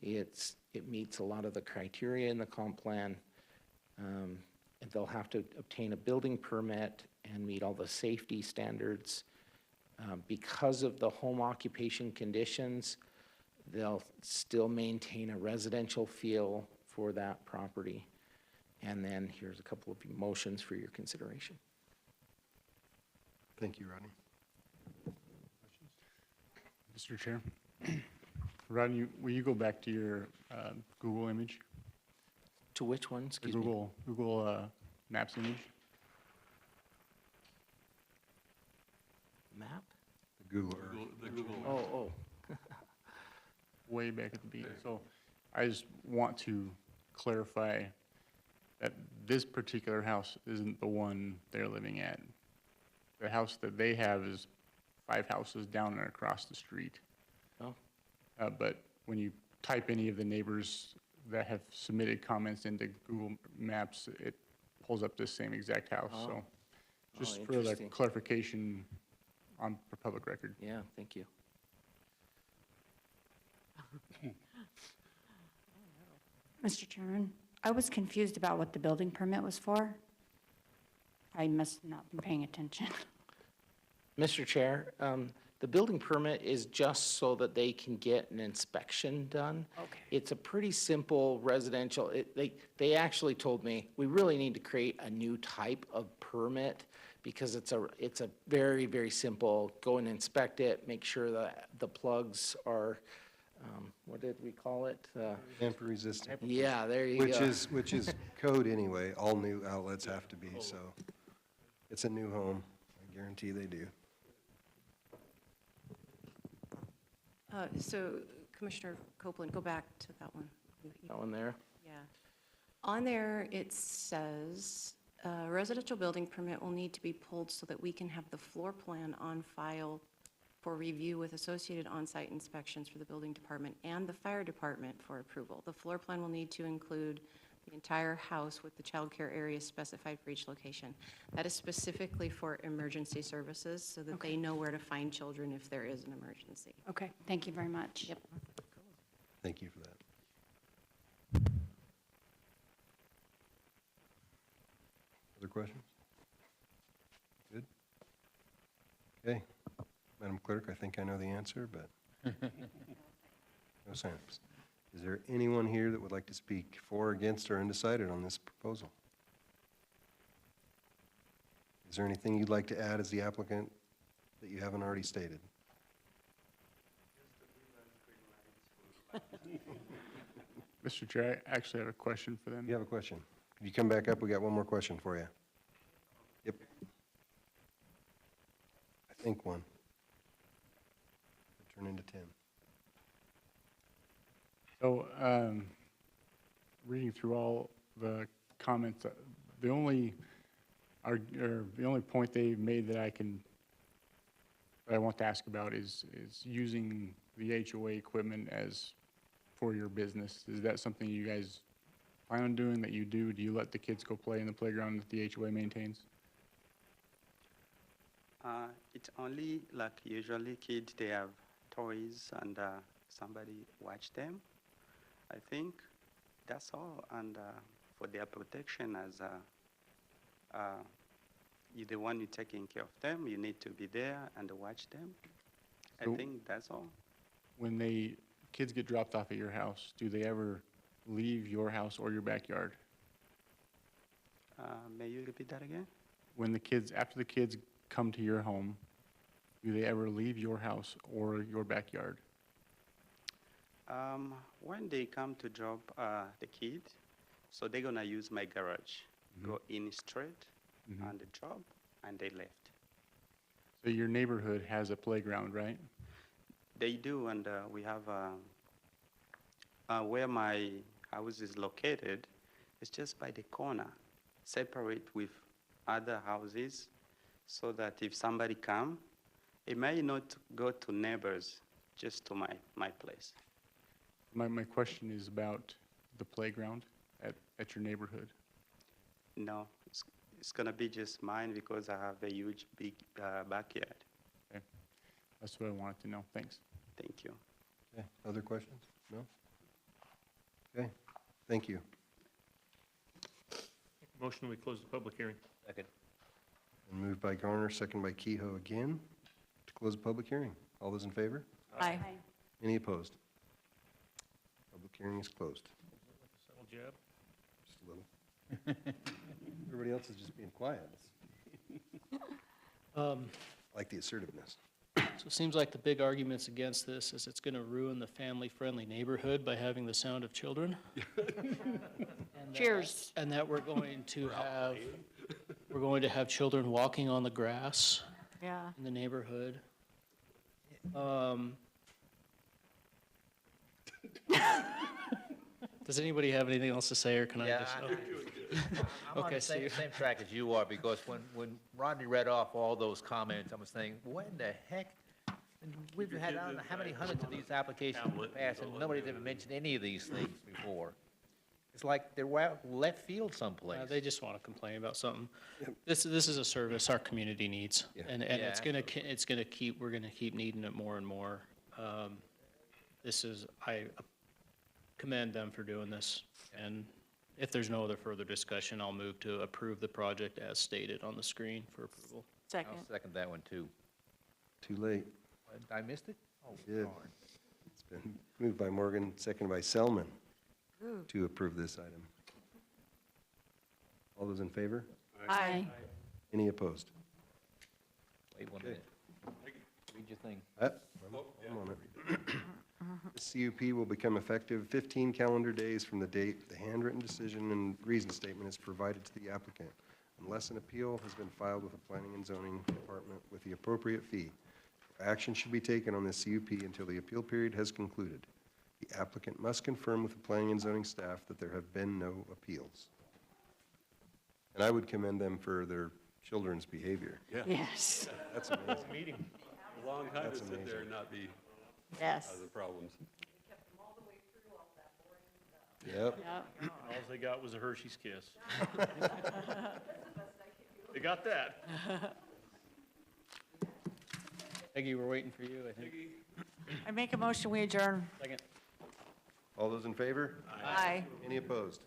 It meets a lot of the criteria in the comp plan. And they'll have to obtain a building permit and meet all the safety standards. Because of the home occupation conditions, they'll still maintain a residential feel for that property. And then here's a couple of motions for your consideration. Thank you, Rodney. Mr. Chair. Rodney, will you go back to your Google image? To which one, The excuse me? Google Maps image? Map? The Google Earth. The Google. Oh. Way back at the beginning. So I just want to clarify that this particular house isn't the one they're living at. The house that they have is 5 houses down and across the street. Oh. But when you type any of the neighbors that have submitted comments into Google Maps, it pulls up this same exact house. Oh. So just Oh, for the interesting. clarification for public record. Yeah, thank you. Mr. Chairman, I was confused about what the building permit was for. I must not have been paying attention. Mr. Chair, the building permit is just so that they can get an inspection done. Okay. It's a pretty simple residential, they actually told me, we really need to create a new type of permit because it's a very, very simple, go and inspect it, make sure that the plugs are, what did we call it? Tamper resistant. Yeah, there you go. Which is code anyway. All new outlets have to be, so it's a new home. I guarantee they do. So Commissioner Copeland, go back to that one. That one there? Yeah. On there, it says, residential building permit will need to be pulled so that we can have the floor plan on file for review with associated on-site inspections for the building department and the fire department for approval. The floor plan will need to include the entire house with the childcare areas specified for each location. That is specifically for emergency services so that they know where to find children if there is an emergency. Okay, thank you very much. Yep. Thank you for that. Other questions? Good? Okay. Madam Clerk, I think I know the answer, but no sense. Is there anyone here that would like to speak for, against, or undecided on this proposal? Is there anything you'd like to add as the applicant that you haven't already stated? Mr. Chair, I actually have a question for them. You have a question? If you come back up, we got one more question for you. Yep. I think one. Turn into 10. So, reading through all the comments, the only point they made that I want to ask about is using the HOA equipment for your business. Is that something you guys plan on doing, that you do? Do you let the kids go play in the playground that the HOA maintains? It's only like usually kids, they have toys and somebody watch them. I think that's all. And for their protection, as you're the one who's taking care of them, you need to be there and watch them. So I think that's all. When kids get dropped off at your house, do they ever leave your house or your backyard? May you repeat that again? After the kids come to your home, do they ever leave your house or your backyard? When they come to drop the kid, so they're gonna use my garage, go in straight on the job, and they left. So your neighborhood has a playground, right? They do, and we have where my house is located. It's just by the corner. separate with other houses so that if somebody come, it may not go to neighbors, just to my place. My question is about the playground at your neighborhood. No, it's gonna be just mine because I have a huge, big backyard. Okay, that's what I wanted to know. Thanks. Thank you. Okay, other questions? No? Okay, thank you. Motion, we close the public hearing. Second. And moved by Garner, second by Kehoe again, to close the public hearing. All those in favor? Aye. Any opposed? Public hearing is closed. Subtle jab. Just a little. Everybody else is just being quiet. Like the assertiveness. So it seems like the big arguments against this is it's going to ruin the family-friendly neighborhood by having the sound of children. Cheers. And that we're going to have children walking on the grass Yeah. in the neighborhood. Does anybody have anything else to say, or can I Yeah, just? I'm on Okay, the so same, you- same track as you are, because when Rodney read off all those comments, I was thinking, what in the heck? And we've had, I don't know how many hundreds of these applications in the past, and nobody's ever mentioned any of these things before. It's like they're out left field someplace. They just want to complain about something. This is a service our community needs, and Yeah, it's gonna keep, we're gonna keep needing it more and more. I commend them for doing this, and if there's no other further discussion, I'll move to approve the project as stated on the screen for approval. Second. I'll second that one, too. Too late. I missed it? Oh, Did. darn. It's been moved by Morgan, seconded by Selman Ooh. to approve this item. All those in favor? Aye. Any opposed? Wait 1 Okay. minute. Read your thing. I'm on it. The CUP will become effective 15 calendar days from the date the handwritten decision and reason statement is provided to the applicant, unless an appeal has been filed with the Planning and Zoning Department with the appropriate fee. Action should be taken on the CUP until the appeal period has concluded. The applicant must confirm with the Planning and Zoning staff that there have been no appeals. And I would commend them for their children's behavior. Yeah. Yes. That's amazing. Meeting. A long time to That's sit there amazing. and not be Yes. out of the problems. Yep. Yep. All they got was a Hershey's Kiss. They got that. Peggy, we're waiting for you, I think. I make a motion, we adjourn. Second. All those in favor? Aye. Any opposed?